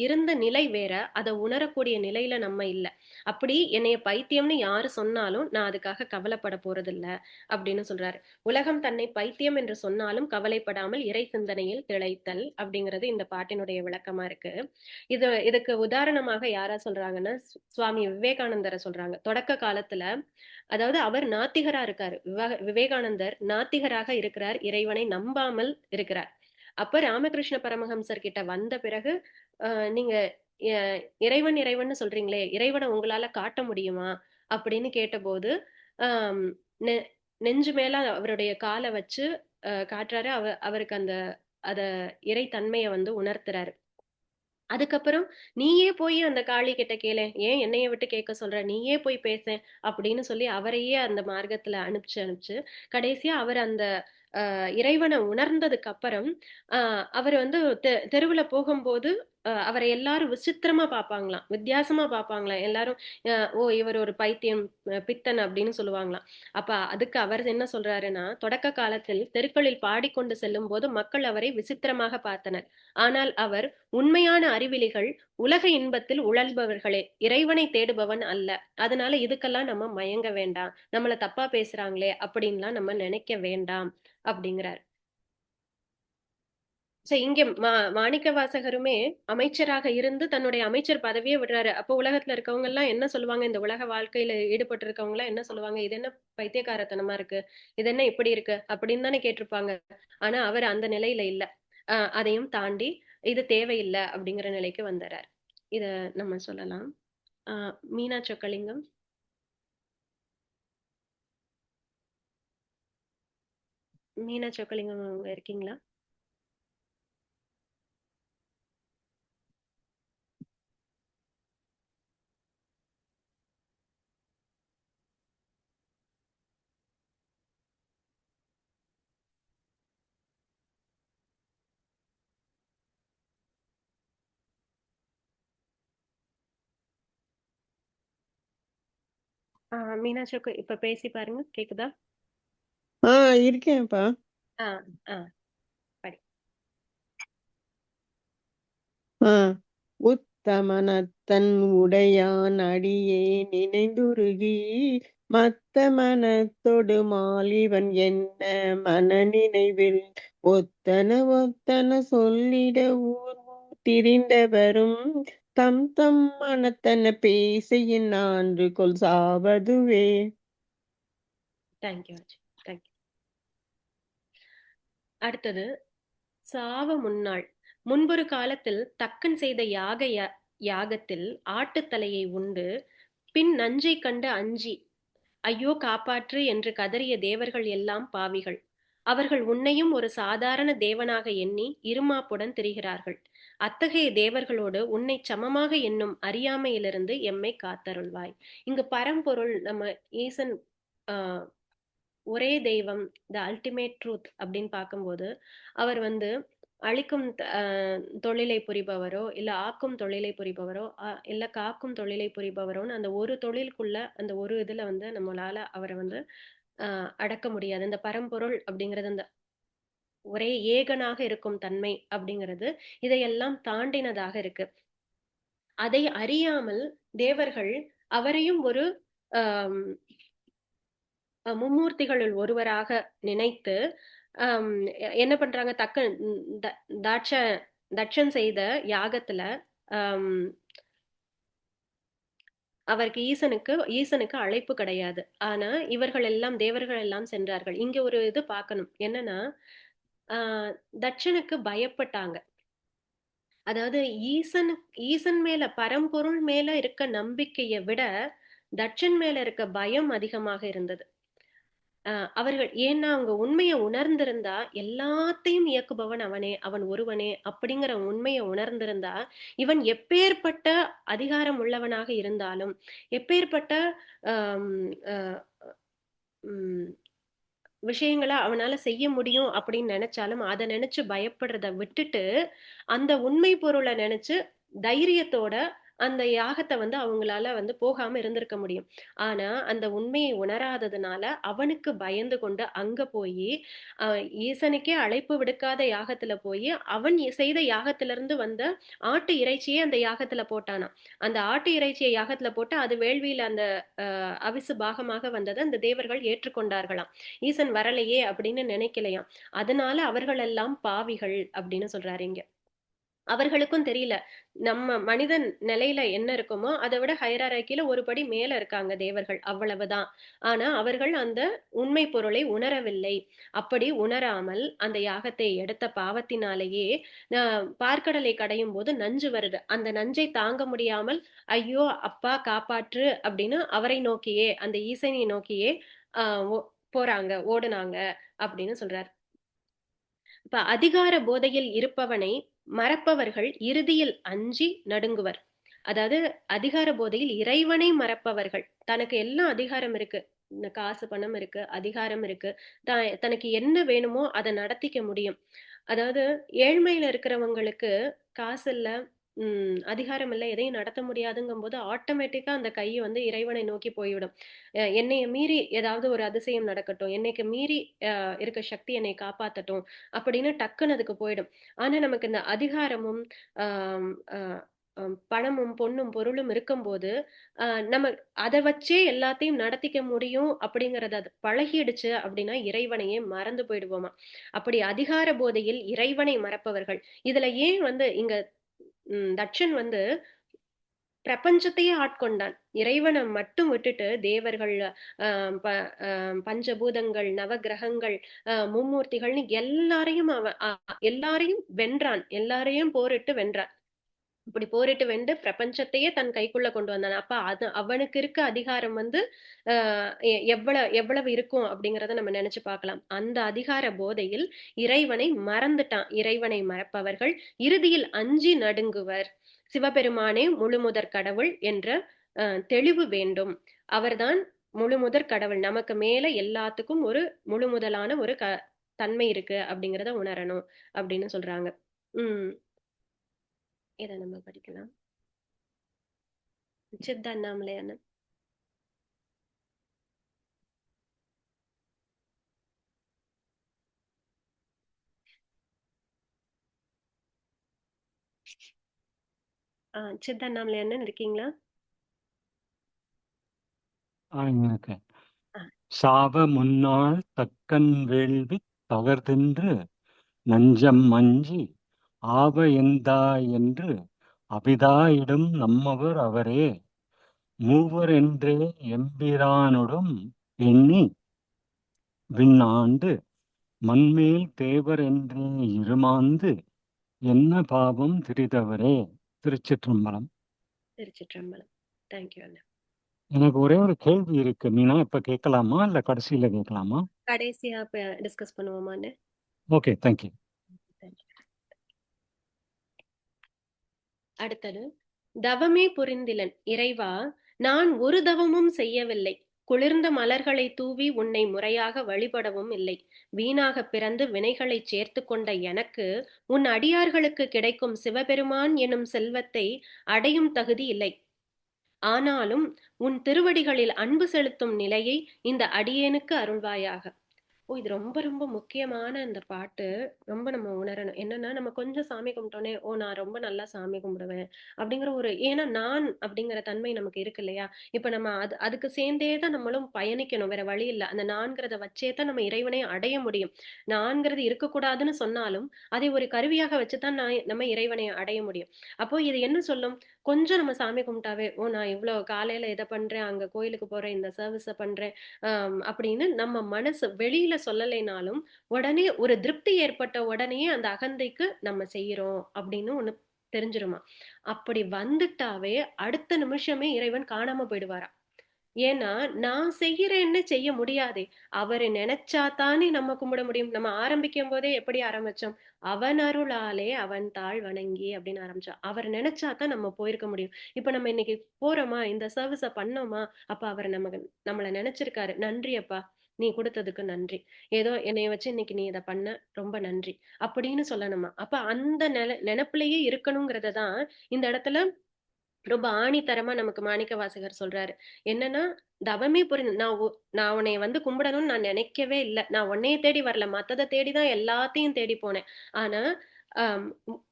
A: இருந்த நிலை வேற. அத உணரக்கூடிய நிலையில நம்ம இல்ல. அப்படி என்னைய பைத்தியம்னு யாரு சொன்னாலும், நான் அதுக்காக கவலைப்பட போறதில்ல, அப்படின்னு சொல்றாரு. உலகம் தன்னை பைத்தியம் என்று சொன்னாலும் கவலைப்படாமல் இறை சிந்தனையில் திளைத்தல் அப்படிங்கிறது இந்த பாட்டினுடைய விளக்கமா இருக்கு. இதுக்கு உதாரணமாக யார சொல்றாங்கன்னா, சுவாமி விவேகானந்தர சொல்றாங்க. தொடக்க காலத்துல அதாவது அவர் நாத்திகரா இருக்காரு. விவேகானந்தர் நாத்திகராக இருக்கிறார். இறைவனை நம்பாமல் இருக்கிறார். அப்ப ராமகிருஷ்ண பரமஹம்சர் கிட்ட வந்த பிறகு, நீங்க எ இறைவன் இறைவன்னு சொல்றீங்களே, இறைவன உங்களால காட்ட முடியுமா? அப்படின்னு கேட்டபோது, அம் நெ நெஞ்சு மேல அவருடைய கால வச்சு காட்டுறாரு. அவருக்கு அத இறைத்தன்மைய வந்து உணர்த்துறாரு. அதுக்கப்புறம், "நீயே போய் அந்த காளி கிட்ட கேளேன். ஏன் என்னைய விட்டு கேட்க சொல்ற? நீயே போய் பேசேன்." அப்படின்னு சொல்லி அவரையே அந்த மார்க்கத்துல அனுப்பிச்சு, கடைசியா அவர் அந்த இறைவன உணர்ந்ததுக்கு அப்புறம், அ அவரு வந்து தெருவுல போகும்போது, அவர எல்லாரும் விசித்திரமா பார்ப்பாங்களாம். வித்தியாசமா பார்ப்பாங்களாம். எல்லாரும் "ஓ! இவர் ஒரு பைத்தியம், பித்தன்" அப்படின்னு சொல்லுவாங்களாம். அப்ப அதுக்கு அவர் என்ன சொல்றாருன்னா, தொடக்க காலத்தில் தெருக்களில் பாடிக்கொண்டு செல்லும்போது மக்கள் அவரை விசித்திரமாக பார்த்தனர். ஆனால் அவர் உண்மையான அறிவிலிகள் உலக இன்பத்தில் உழல்பவர்களே, இறைவனை தேடுபவன் அல்ல. அதனால இதுக்கெல்லாம் நம்ம மயங்க வேண்டாம். நம்மள தப்பா பேசுறாங்களே அப்படின்லாம் நம்ம நினைக்க வேண்டாம் அப்படிங்கிறார். இங்க மாணிக்கவாசகருமே அமைச்சராக இருந்து தன்னுடைய அமைச்சர் பதவியே விடுறாரு. அப்போ உலகத்துல இருக்கவங்க எல்லாம் என்ன சொல்லுவாங்க? இந்த உலக வாழ்க்கையில ஈடுபட்டு இருக்கவங்க எல்லாம் என்ன சொல்லுவாங்க? இது என்ன பைத்தியக்காரத்தனமா இருக்கு? இது என்ன இப்படி இருக்கு? அப்படின்னு தானே கேட்டிருப்பாங்க. ஆனா அவர் அந்த நிலையில இல்ல. அதையும் தாண்டி இது தேவையில்ல அப்படிங்கிற நிலைக்கு வந்துறார். இத நம்ம சொல்லலாம். அ மீனா சொக்கலிங்கம். மீனா சொக்கலிங்கம் அவங்க இருக்கீங்களா? மீனா இப்ப பேசி பாருங்க. கேக்குதா?
F: ஆ இருக்கேன்ப்பா.
A: ஆ, ஆ. படி.
F: ஆ. உத்தமனத்தன் உடையான் அடியே நினைந்துருகி மத்த மனத்தொடு மாலிவன் என்ன மனநினைவில் ஒத்தன ஒத்தன சொல்லிட ஊர் திரிந்தவரும் தம் தம் மனத்தன பேசையின் நான்று கொல் சாவதுவே.
A: தேங்க்யூ ஆச்சி. தேங்க்யூ. அடுத்தது சாவ முன்னாள். முன்பொரு காலத்தில் தக்கன் செய்த யாகத்தில் ஆட்டுத்தலையை உண்டு, பின் நஞ்சைக் கண்டு அஞ்சி, ஐயோ காப்பாற்று என்று கதறிய தேவர்கள் எல்லாம் பாவிகள். அவர்கள் உன்னையும் ஒரு சாதாரண தேவனாக எண்ணி இருமாப்புடன் திரிகிறார்கள். அத்தகைய தேவர்களோடு உன்னைச் சமமாக எண்ணும் அறியாமையிலிருந்து எம்மை காத்தருள்வாய். இங்கு பரம்பொருள் நம்ம ஈசன் ஆஹ் ஒரே தெய்வம், த அல்டிமேட் ட்ரூத் அப்படின்னு பார்க்கும்போது, அவர் வந்து அழிக்கும் தொழிலை புரிபவரோ, இல்ல ஆக்கும் தொழிலை புரிபவரோ, இல்ல காக்கும் தொழிலை புரிபவரோன்னு அந்த ஒரு தொழிலுக்குள்ள, அந்த ஒரு இதுல வந்து நம்மளால அவர வந்து அடக்க முடியாது. இந்த பரம்பொருள் அப்படிங்கிறது அந்த ஒரே ஏகனாக இருக்கும் தன்மை அப்படிங்கிறது இதையெல்லாம் தாண்டினதாக இருக்கு. அதை அறியாமல் தேவர்கள் அவரையும் ஒரு ஆம், மும்மூர்த்திகளுள் ஒருவராக நினைத்து ஆம், என்ன பண்றாங்க, த- தாட்ச தட்சன் செய்த யாகத்துல ஆம், அவருக்கு ஈசனுக்கு அழைப்பு கிடையாது. ஆனா இவர்கள் எல்லாம் தேவர்கள் எல்லாம் சென்றார்கள். இங்க ஒரு இது பார்க்கணும் என்னன்னா, ஆஹ் தட்சனுக்கு பயப்பட்டாங்க. அதாவது ஈசன் மேல, பரம்பொருள் மேல இருக்க நம்பிக்கையை விட தட்சன் மேல இருக்க பயம் அதிகமாக இருந்தது. அவர்கள் ஏன்னா அவங்க உண்மையை உணர்ந்திருந்தா, எல்லாத்தையும் இயக்குபவன் அவனே, அவன் ஒருவனே அப்படிங்கிற உண்மையை உணர்ந்திருந்தா, இவன் எப்பேற்பட்ட அதிகாரம் உள்ளவனாக இருந்தாலும், எப்பேற்பட்ட ஆம், அஹ், உம், விஷயங்களை அவனால செய்ய முடியும் அப்படின்னு நினைச்சாலும் அதை நினைச்சு பயப்படுறத விட்டுட்டு அந்த உண்மை பொருளை நினைச்சு தைரியத்தோட அந்த யாகத்தை அவங்களால போகாம இருந்திருக்க முடியும். ஆனா அந்த உண்மையை உணராததுனால அவனுக்கு பயந்து கொண்டு அங்க போய் ஈசனுக்கே அழைப்பு விடுக்காத யாகத்துல போய் அவன் செய்த யாகத்திலிருந்து வந்த ஆட்டு இறைச்சியை அந்த யாகத்துல போட்டானாம். அந்த ஆட்டு இறைச்சியை யாகத்துல போட்டு அது வேள்வியில அந்த அவிசு பாகமாக வந்ததை அந்த தேவர்கள் ஏற்றுக்கொண்டார்களாம். ஈசன் வரலையே அப்படின்னு நினைக்கலையாம். அதனால அவர்கள் எல்லாம் பாவிகள் அப்படின்னு சொல்றாரு இங்க. அவர்களுக்கும் தெரியல நம்ம மனிதன் நிலையில என்ன இருக்குமோ அதை விட ஹைரார்கியில ஒரு படி மேல இருக்காங்க தேவர்கள், அவ்வளவுதான். ஆனா அவர்கள் அந்த உண்மை பொருளை உணரவில்லை. அப்படி உணராமல் அந்த யாகத்தை எடுத்த பாவத்தினாலேயே பார்க்கடலை கடையும் போது நஞ்சு வருது. அந்த நஞ்சை தாங்க முடியாமல் ஐயோ அப்பா காப்பாற்று அப்படின்னு அவரை நோக்கியே, அந்த ஈசனை நோக்கியே போறாங்க, ஓடுனாங்க அப்படின்னு சொல்றார். இப்ப அதிகார போதையில் இருப்பவனை மறப்பவர்கள் இறுதியில் அஞ்சி நடுங்குவர். அதாவது அதிகார போதையில் இறைவனை மறப்பவர்கள், தனக்கு எல்லாம் அதிகாரம் இருக்கு, காசு பணம் இருக்கு, அதிகாரம் இருக்கு, தனக்கு என்ன வேணுமோ அதை நடத்திக்க முடியும். அதாவது ஏழ்மையில இருக்கிறவங்களுக்கு காசு இல்ல, அதிகாரம் இல்ல, எதையும் நடத்த முடியாதுங்கும் போது ஆட்டோமேட்டிக்கா அந்த கை இறைவனை நோக்கி போய்விடும். என்னைய மீறி ஏதாவது ஒரு அதிசயம் நடக்கட்டும், என்னைக்கு மீறி இருக்க சக்தி என்னை காப்பாத்தட்டும் அப்படின்னு டக்குன்னு அதுக்கு போயிடும். ஆனா நமக்கு இந்த அதிகாரமும் ஆஹ் ஆஹ் பணமும் பொண்ணும் பொருளும் இருக்கும்போது நம்ம அதை வச்சே எல்லாத்தையும் நடத்திக்க முடியும் அப்படிங்கறது அது பழகிடுச்சு அப்படின்னா இறைவனையே மறந்து போயிடுவோமா. அப்படி அதிகார போதையில் இறைவனை மறப்பவர்கள். இதுல ஏன் இங்க தட்சன் பிரபஞ்சத்தையே ஆட்கொண்டான். இறைவனை மட்டும் விட்டுட்டு தேவர்கள், பஞ்சபூதங்கள், நவகிரகங்கள், மும்மூர்த்திகள்னு எல்லாரையும் எல்லாரையும் வென்றான், எல்லாரையும் போரிட்டு வென்றான். இப்படி போரிட்டு வென்று பிரபஞ்சத்தையே தன் கைக்குள்ள கொண்டு வந்தான். அப்ப அது அவனுக்கு இருக்க அதிகாரம் எவ்வளவு இருக்கும் அப்படிங்கறத நம்ம நினைச்சு பார்க்கலாம். அந்த அதிகார போதையில் இறைவனை மறந்துட்டான். இறைவனை மறப்பவர்கள் இறுதியில் அஞ்சி நடுங்குவர். சிவபெருமானே முழுமுதற் கடவுள் என்ற தெளிவு வேண்டும். அவர்தான் முழுமுதற் கடவுள், நமக்கு மேல எல்லாத்துக்கும் ஒரு முழுமுதலான ஒரு தன்மை இருக்கு அப்படிங்கறத உணரணும் அப்படின்னு சொல்றாங்க. இதை நம்ம படிக்கலாம். சித்த அண்ணாமலை அண்ணன். சித்த அண்ணாமலை அண்ணன் இருக்கீங்களா?
G: இருக்கேன். சாவ முன்னாள் தக்கன் வேள்வி தகர்தென்று நஞ்சம் மஞ்சி ஆவ எந்தாய் என்று அபிதாயிடும் நம்மவர் அவரே மூவர் என்றே எம்பிரானொடும் எண்ணி விண்ணாண்டு மண்மேல் தேவர் என்றே இருமாந்து என்ன பாவம் திரிதவரே. திருச்சிற்றம்பலம்.
A: திருச்சிற்றம்பலம். தேங்க்யூ அண்ணா.
G: எனக்கு ஒரே ஒரு கேள்வி இருக்கு மீனா, இப்ப கேட்கலாமா இல்ல கடைசியில கேட்கலாமா?
A: கடைசியா டிஸ்கஸ் பண்ணுவோமா?
G: Okay, thank you.
A: அடுத்தது, தவமே புரிந்திலன் இறைவா, நான் ஒரு தவமும் செய்யவில்லை, குளிர்ந்த மலர்களை தூவி உன்னை முறையாக வழிபடவும் இல்லை, வீணாக பிறந்து வினைகளை சேர்த்து கொண்ட எனக்கு உன் அடியார்களுக்கு கிடைக்கும் சிவபெருமான் எனும் செல்வத்தை அடையும் தகுதி இல்லை. ஆனாலும் உன் திருவடிகளில் அன்பு செலுத்தும் நிலையை இந்த அடியேனுக்கு அருள்வாயாக. இது ரொம்ப ரொம்ப முக்கியமான இந்த பாட்டு. ரொம்ப நம்ம உணரணும். என்னன்னா, நம்ம கொஞ்சம் சாமி கும்பிட்டோனே, நான் ரொம்ப நல்லா சாமி கும்பிடுவேன். அப்படிங்கிற ஏன்னா நான் அப்படிங்கிற தன்மை நமக்கு இருக்கு இல்லையா? இப்ப நம்ம அதுக்கு சேர்ந்தே தான் நம்மளும் பயணிக்கணும். வேற வழி இல்ல. அந்த நான்கிறத வச்சே தான் நம்ம இறைவனை அடைய முடியும். நான்கிறது இருக்கக்கூடாதுன்னு சொன்னாலும், அதை ஒரு கருவியாக வச்சு தான் நம்ம இறைவனை அடைய முடியும். அப்போ இது என்ன சொல்லும்? கொஞ்சம் நம்ம சாமி கும்பிட்டாவே, நான் இவ்ளோ காலையில இத பண்றேன், அங்க கோயிலுக்கு போறேன், இந்த சர்வீஸ பண்றேன். அப்படின்னு நம்ம மனசு வெளியில சொல்லலைனாலும் உடனே ஒரு திருப்தி ஏற்பட்ட உடனே அந்த அகந்தைக்கு நம்ம செய்யறோம் அப்படின்னு ஒண்ணு தெரிஞ்சிருமா. அப்படி வந்துட்டாவே அடுத்த நிமிஷமே இறைவன் காணாம போயிடுவாராம். ஏன்னா நான் செய்யறேன்னு செய்ய முடியாதே. அவரு நினைச்சா தானே நம்ம கும்பிட முடியும். நம்ம ஆரம்பிக்கும் போதே எப்படி ஆரம்பிச்சோம்? அவன் அருளாலே அவன் தாழ் வணங்கி அப்படின்னு ஆரம்பிச்சோம். அவர் நினைச்சா தான் நம்ம போயிருக்க முடியும். இப்ப நம்ம இன்னைக்கு போறோமா, இந்த சர்வீஸ பண்ணோமா, அப்ப அவர் நம்மள நினைச்சிருக்காரு. நன்றி அப்பா, நீ கொடுத்ததுக்கு நன்றி. ஏதோ என்னைய வச்சு இன்னைக்கு நீ இதை பண்ண, ரொம்ப நன்றி அப்படின்னு சொல்லணுமா. அப்ப அந்த நினைப்பிலேயே இருக்கணுங்கிறத தான் இந்த இடத்துல ரொம்ப ஆணித்தரமா நமக்கு மாணிக்க வாசகர் சொல்றாரு. என்னன்னா, தவமே புரிந்து நான் உன்னைய கும்பிடணும்னு நான் நினைக்கவே இல்ல. நான் உன்னைய தேடி வரல. மத்தத தேடி தான் எல்லாத்தையும் தேடி போனேன். ஆனா,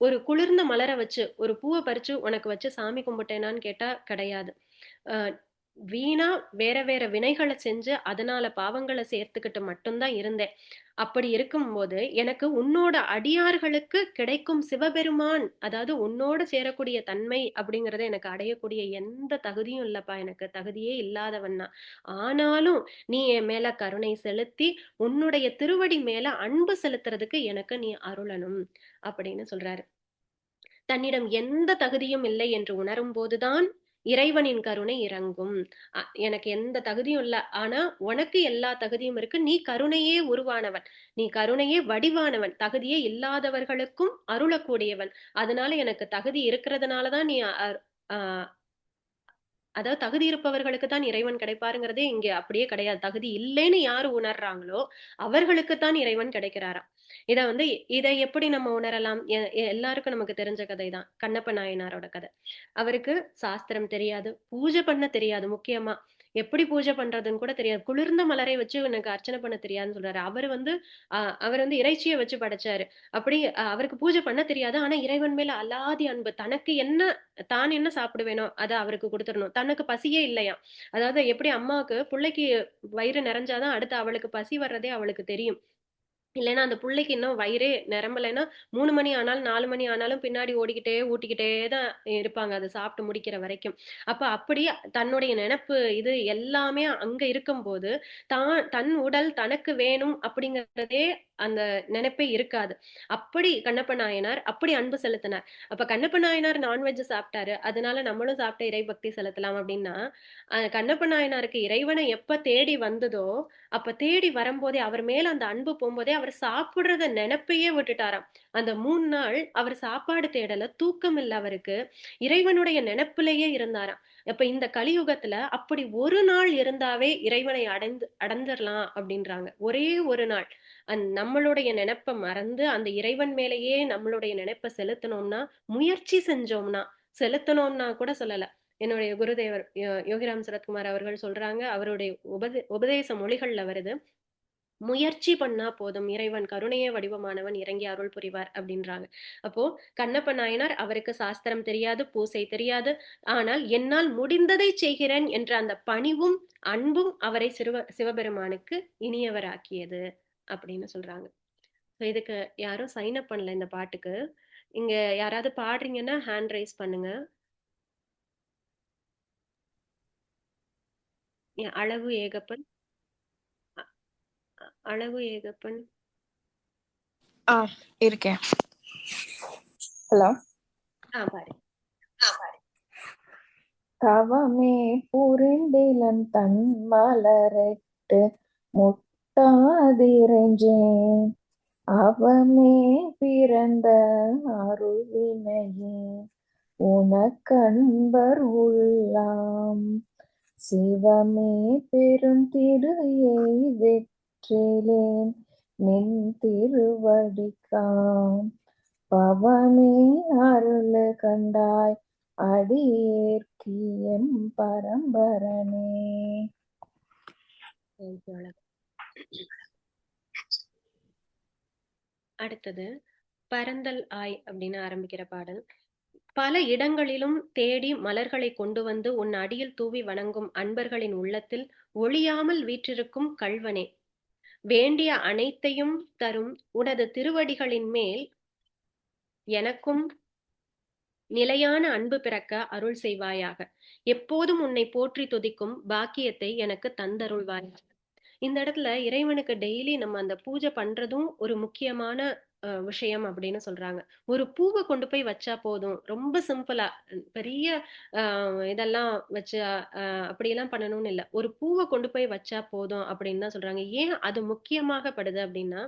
A: ஒரு குளிர்ந்த மலர வச்சு, ஒரு பூவ பறிச்சு உனக்கு வச்சு சாமி கும்பிட்டேனான்னு கேட்டா கிடையாது. அஹ் வீணா வேற வேற வினைகளை செஞ்சு அதனால பாவங்களை சேர்த்துக்கிட்டு மட்டும்தான் இருந்தேன். அப்படி இருக்கும்போது எனக்கு உன்னோட அடியார்களுக்கு கிடைக்கும் சிவபெருமான், அதாவது உன்னோட சேரக்கூடிய தன்மை அப்படிங்கறத எனக்கு அடையக்கூடிய எந்த தகுதியும் இல்லப்பா. எனக்கு தகுதியே இல்லாதவன் தான். ஆனாலும் நீ என் மேல கருணை செலுத்தி உன்னுடைய திருவடி மேல அன்பு செலுத்துறதுக்கு எனக்கு நீ அருளணும் அப்படின்னு சொல்றாரு. தன்னிடம் எந்த தகுதியும் இல்லை என்று உணரும் போதுதான் இறைவனின் கருணை இறங்கும். எனக்கு எந்த தகுதியும் இல்ல, ஆனா உனக்கு எல்லா தகுதியும் இருக்கு. நீ கருணையே உருவானவன், நீ கருணையே வடிவானவன், தகுதியே இல்லாதவர்களுக்கும் அருளக்கூடியவன். அதனால எனக்கு தகுதி இருக்கிறதுனாலதான் நீ அதாவது தகுதி இருப்பவர்களுக்கு தான் இறைவன் கிடைப்பாருங்கிறதே இங்க அப்படியே கிடையாது. தகுதி இல்லைன்னு யாரு உணர்றாங்களோ அவர்களுக்குத்தான் இறைவன் கிடைக்கிறாராம். இதை எப்படி நம்ம உணரலாம்? எல்லாருக்கும் நமக்கு தெரிஞ்ச கதைதான் கண்ணப்ப நாயனாரோட கதை. அவருக்கு சாஸ்திரம் தெரியாது, பூஜை பண்ண தெரியாது. முக்கியமா எப்படி பூஜை பண்றதுன்னு கூட தெரியாது. குளிர்ந்த மலரை வச்சு எனக்கு அர்ச்சனை பண்ண தெரியாதுன்னு சொல்றாரு. அவர் இறைச்சியை வச்சு படைச்சாரு. அப்படி அவருக்கு பூஜை பண்ண தெரியாது. ஆனா இறைவன் மேல அலாதி அன்பு. தான் என்ன சாப்பிடுவேனோ அதை அவருக்கு கொடுத்துடணும். தனக்கு பசியே இல்லையா. அதாவது எப்படி அம்மாவுக்கு பிள்ளைக்கு வயிறு நிறைஞ்சாதான் அடுத்து அவளுக்கு பசி வர்றதே அவளுக்கு தெரியும். இல்லைன்னா அந்த பிள்ளைக்கு இன்னும் வயிறே நிரம்பலைன்னா 3 மணி ஆனாலும் 4 மணி ஆனாலும் பின்னாடி ஓடிக்கிட்டே ஊட்டிக்கிட்டே தான் இருப்பாங்க, அதை சாப்பிட்டு முடிக்கிற வரைக்கும். அப்படி தன்னுடைய நினைப்பு இது எல்லாமே அங்க இருக்கும்போது தன் உடல் தனக்கு வேணும் அப்படிங்கறதே அந்த நினைப்பே இருக்காது. அப்படி கண்ணப்ப நாயனார் அப்படி அன்பு செலுத்தினார். அப்ப கண்ணப்ப நாயனார் நான்வெஜ் சாப்பிட்டாரு, அதனால நம்மளும் சாப்பிட்ட இறை பக்தி செலுத்தலாம் அப்படின்னா, கண்ணப்ப நாயனாருக்கு இறைவனை எப்ப தேடி வந்ததோ அப்ப தேடி வரும்போதே அவர் மேல அந்த அன்பு போகும்போதே அவர் சாப்பிடுறத நினைப்பையே விட்டுட்டாராம். அந்த 3 நாள் அவர் சாப்பாடு தேடல, தூக்கம் இல்ல அவருக்கு, இறைவனுடைய நினைப்பிலேயே இருந்தாராம். அப்ப இந்த கலியுகத்துல அப்படி ஒரு நாள் இருந்தாவே இறைவனை அடைஞ்சிடலாம் அப்படின்றாங்க. ஒரே ஒரு நாள் நம்மளுடைய நினைப்பை மறந்து அந்த இறைவன் மேலேயே நம்மளுடைய நினைப்பை செலுத்தணும்னா, முயற்சி செஞ்சோம்னா, செலுத்தணும்னா கூட சொல்லல. என்னுடைய குருதேவர் யோகிராம் சரத்குமார் அவர்கள் சொல்றாங்க, அவருடைய உபதேச மொழிகள்ல வருது, முயற்சி பண்ணா போதும், இறைவன் கருணையே வடிவமானவன் இறங்கி அருள் புரிவார் அப்படின்றாங்க. அப்போ கண்ணப்ப நாயனார் அவருக்கு சாஸ்திரம் தெரியாது, பூசை தெரியாது, ஆனால் என்னால் முடிந்ததை செய்கிறேன் என்ற அந்த பணிவும் அன்பும் அவரை சிவபெருமானுக்கு இனியவராக்கியது அப்படின்னு சொல்றாங்க. இதுக்கு யாரும் சைன் அப் பண்ணல இந்த பாட்டுக்கு. இங்க யாராவது பாடுறீங்கன்னா ஹேண்ட் ரைஸ் பண்ணுங்க. அழகு ஏகப்பன், அழகு ஏகப்பன்.
H: இருக்கேன். ஹலோ.
A: பாரு.
H: தவமே புரிந்திலன் தன் மலரட்டு முட்டாதிரஞ்சேன் அவமே பிறந்த அருவினையே உனக்கன்பர் உள்ளாம் சிவமே பெருந்திரு எய்தெற்றிலேன் நின் திருவடிக்காம் பவமே அருள் கண்டாய் அடியேற்கியம் பரம்பரனே.
A: அடுத்தது பரந்தல் ஆய் அப்படின்னு ஆரம்பிக்கிற பாடல். பல இடங்களிலும் தேடி மலர்களை கொண்டு வந்து உன் அடியில் தூவி வணங்கும் அன்பர்களின் உள்ளத்தில் ஒழியாமல் வீற்றிருக்கும் கள்வனே, வேண்டிய அனைத்தையும் தரும் உனது திருவடிகளின் மேல் எனக்கும் நிலையான அன்பு பிறக்க அருள் செய்வாயாக. எப்போதும் உன்னை போற்றி துதிக்கும் பாக்கியத்தை எனக்கு தந்தருள்வாயாக. இந்த இடத்துல இறைவனுக்கு டெய்லி நம்ம அந்த பூஜை பண்றதும் ஒரு முக்கியமான விஷயம் அப்படின்னு சொல்றாங்க. ஒரு பூவை கொண்டு போய் வச்சா போதும். ரொம்ப சிம்பிளா பெரிய இதெல்லாம் வச்சு அப்படியெல்லாம் பண்ணணும்னு இல்லை. ஒரு பூவை கொண்டு போய் வச்சா போதும் அப்படின்னு தான் சொல்றாங்க. ஏன் அது முக்கியமாகப்படுது அப்படின்னா,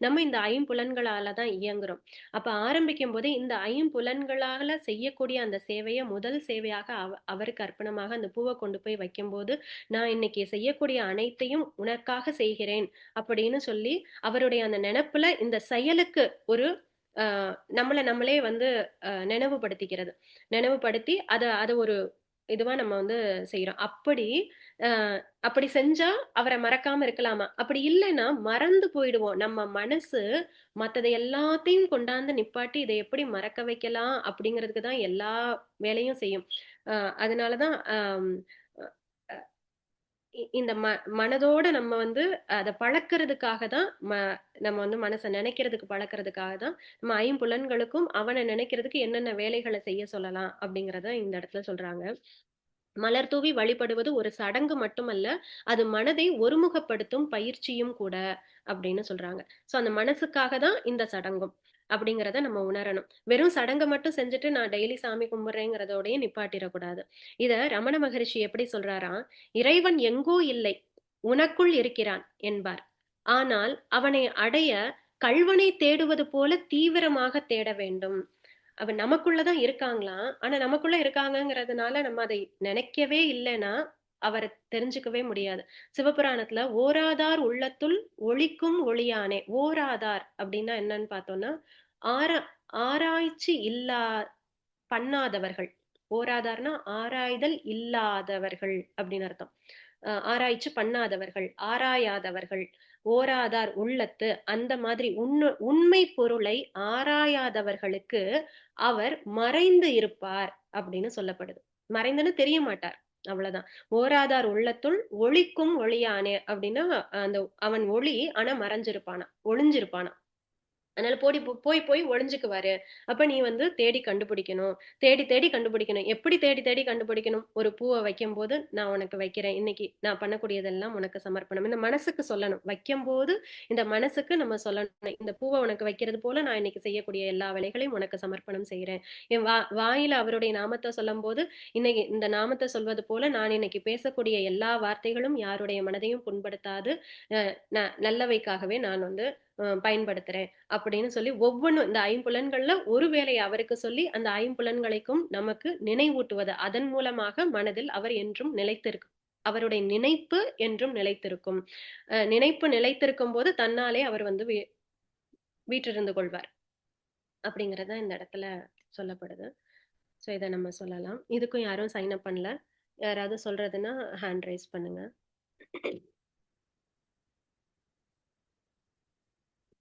A: நம்ம இந்த ஐம்புலன்களால தான் இயங்குறோம். அப்ப ஆரம்பிக்கும் போதே இந்த ஐம்புலன்களால செய்யக்கூடிய அந்த சேவையை முதல் சேவையாக அவருக்கு அர்ப்பணமாக அந்த பூவை கொண்டு போய் வைக்கும்போது, நான் இன்னைக்கு செய்யக்கூடிய அனைத்தையும் உனக்காக செய்கிறேன் அப்படின்னு சொல்லி அவருடைய அந்த நினைப்புல இந்த செயலுக்கு ஒரு நம்மளை நம்மளே வந்து நினைவுபடுத்தி அதை ஒரு இதுவா நம்ம வந்து செய்யறோம். அப்படி செஞ்சா அவரை மறக்காம இருக்கலாமா? அப்படி இல்லைன்னா மறந்து போயிடுவோம். நம்ம மனசு மத்ததை எல்லாத்தையும் கொண்டாந்து நிப்பாட்டி இதை எப்படி மறக்க வைக்கலாம் அப்படிங்கிறதுக்கு தான் எல்லா வேலையும் செய்யும். அதனாலதான் இந்த மனதோட நம்ம வந்து அதை பழக்கிறதுக்காக தான் நம்ம வந்து மனசை நினைக்கிறதுக்கு பழக்கிறதுக்காக தான் நம்ம ஐம்புலன்களுக்கும் அவனை நினைக்கிறதுக்கு என்னென்ன வேலைகளை செய்ய சொல்லலாம் அப்படிங்கறத இந்த இடத்துல சொல்றாங்க. மலர் தூவி வழிபடுவது ஒரு சடங்கு மட்டுமல்ல, அது மனதை ஒருமுகப்படுத்தும் பயிற்சியும் கூட அப்படின்னு சொல்றாங்க. சோ அந்த மனசுக்காக தான் இந்த சடங்கும் அப்படிங்கிறத நம்ம உணரணும். வெறும் சடங்கை மட்டும் செஞ்சுட்டு நான் டெய்லி சாமி கும்பிடுறேங்கிறதோடய நிப்பாட்டிடக்கூடாது. இத ரமண மகரிஷி எப்படி சொல்றாராம், இறைவன் எங்கோ இல்லை, உனக்குள் இருக்கிறான் என்பார். ஆனால் அவனை அடைய கள்வனை தேடுவது போல தீவிரமாக தேட வேண்டும். அவன் நமக்குள்ளதான் இருக்காங்களாம். ஆனா நமக்குள்ள இருக்காங்கிறதுனால நம்ம அதை நினைக்கவே இல்லைன்னா அவரை தெரிஞ்சுக்கவே முடியாது. சிவபுராணத்துல ஓராதார் உள்ளத்துள் ஒளிக்கும் ஒளியானே. ஓராதார் அப்படின்னா என்னன்னு பார்த்தோம்னா, ஆராய்ச்சி பண்ணாதவர்கள். ஓராதார்னா ஆராய்தல் இல்லாதவர்கள் அப்படின்னு அர்த்தம். ஆராய்ச்சி பண்ணாதவர்கள், ஆராயாதவர்கள், ஓராதார் உள்ளத்து, அந்த மாதிரி உண்மை பொருளை ஆராயாதவர்களுக்கு அவர் மறைந்து இருப்பார் அப்படின்னு சொல்லப்படுது. மறைந்துன்னு தெரிய மாட்டார், அவ்வளவுதான். ஓராதார் உள்ளத்துள் ஒளிக்கும் ஒளியானே அப்படின்னா அந்த அவன் ஒளி ஆனா மறைஞ்சிருப்பானா, ஒளிஞ்சிருப்பானா. அதனால போய் ஒளிஞ்சுக்குவாரு. அப்ப நீ வந்து தேடி கண்டுபிடிக்கணும். தேடி கண்டுபிடிக்கணும். எப்படி தேடி கண்டுபிடிக்கணும்? ஒரு பூவை வைக்கும் போது நான் உனக்கு வைக்கிறேன், இன்னைக்கு நான் பண்ணக்கூடியதெல்லாம் உனக்கு சமர்ப்பணம். இந்த மனசுக்கு சொல்லணும். வைக்கும் போது இந்த மனசுக்கு நம்ம சொல்லணும், இந்த பூவை உனக்கு வைக்கிறது போல நான் இன்னைக்கு செய்யக்கூடிய எல்லா வேலைகளையும் உனக்கு சமர்ப்பணம் செய்யறேன். என் வாயில அவருடைய நாமத்தை சொல்லும் போது, இன்னைக்கு இந்த நாமத்தை சொல்வது போல நான் இன்னைக்கு பேசக்கூடிய எல்லா வார்த்தைகளும் யாருடைய மனதையும் புண்படுத்தாது, நல்லவைக்காகவே நான் வந்து பயன்படுத்துறேன் அப்படின்னு சொல்லி ஒவ்வொன்றும் இந்த ஐம்புலன்கள்ல ஒரு வேலையை அவருக்கு சொல்லி அந்த ஐம்புலன்களைக்கும் நமக்கு நினைவூட்டுவது. அதன் மூலமாக மனதில் அவர் என்றும் நிலைத்திருக்கும். அவருடைய நினைப்பு என்றும் நிலைத்திருக்கும். நினைப்பு நிலைத்திருக்கும் போது தன்னாலே அவர் வந்து வீற்றிருந்து கொள்வார் அப்படிங்கறத இந்த இடத்துல சொல்லப்படுது. ஸோ இதை நம்ம சொல்லலாம். இதுக்கும் யாரும் சைன் அப் பண்ணல. யாராவது சொல்றதுன்னா ஹேண்ட் ரைஸ் பண்ணுங்க.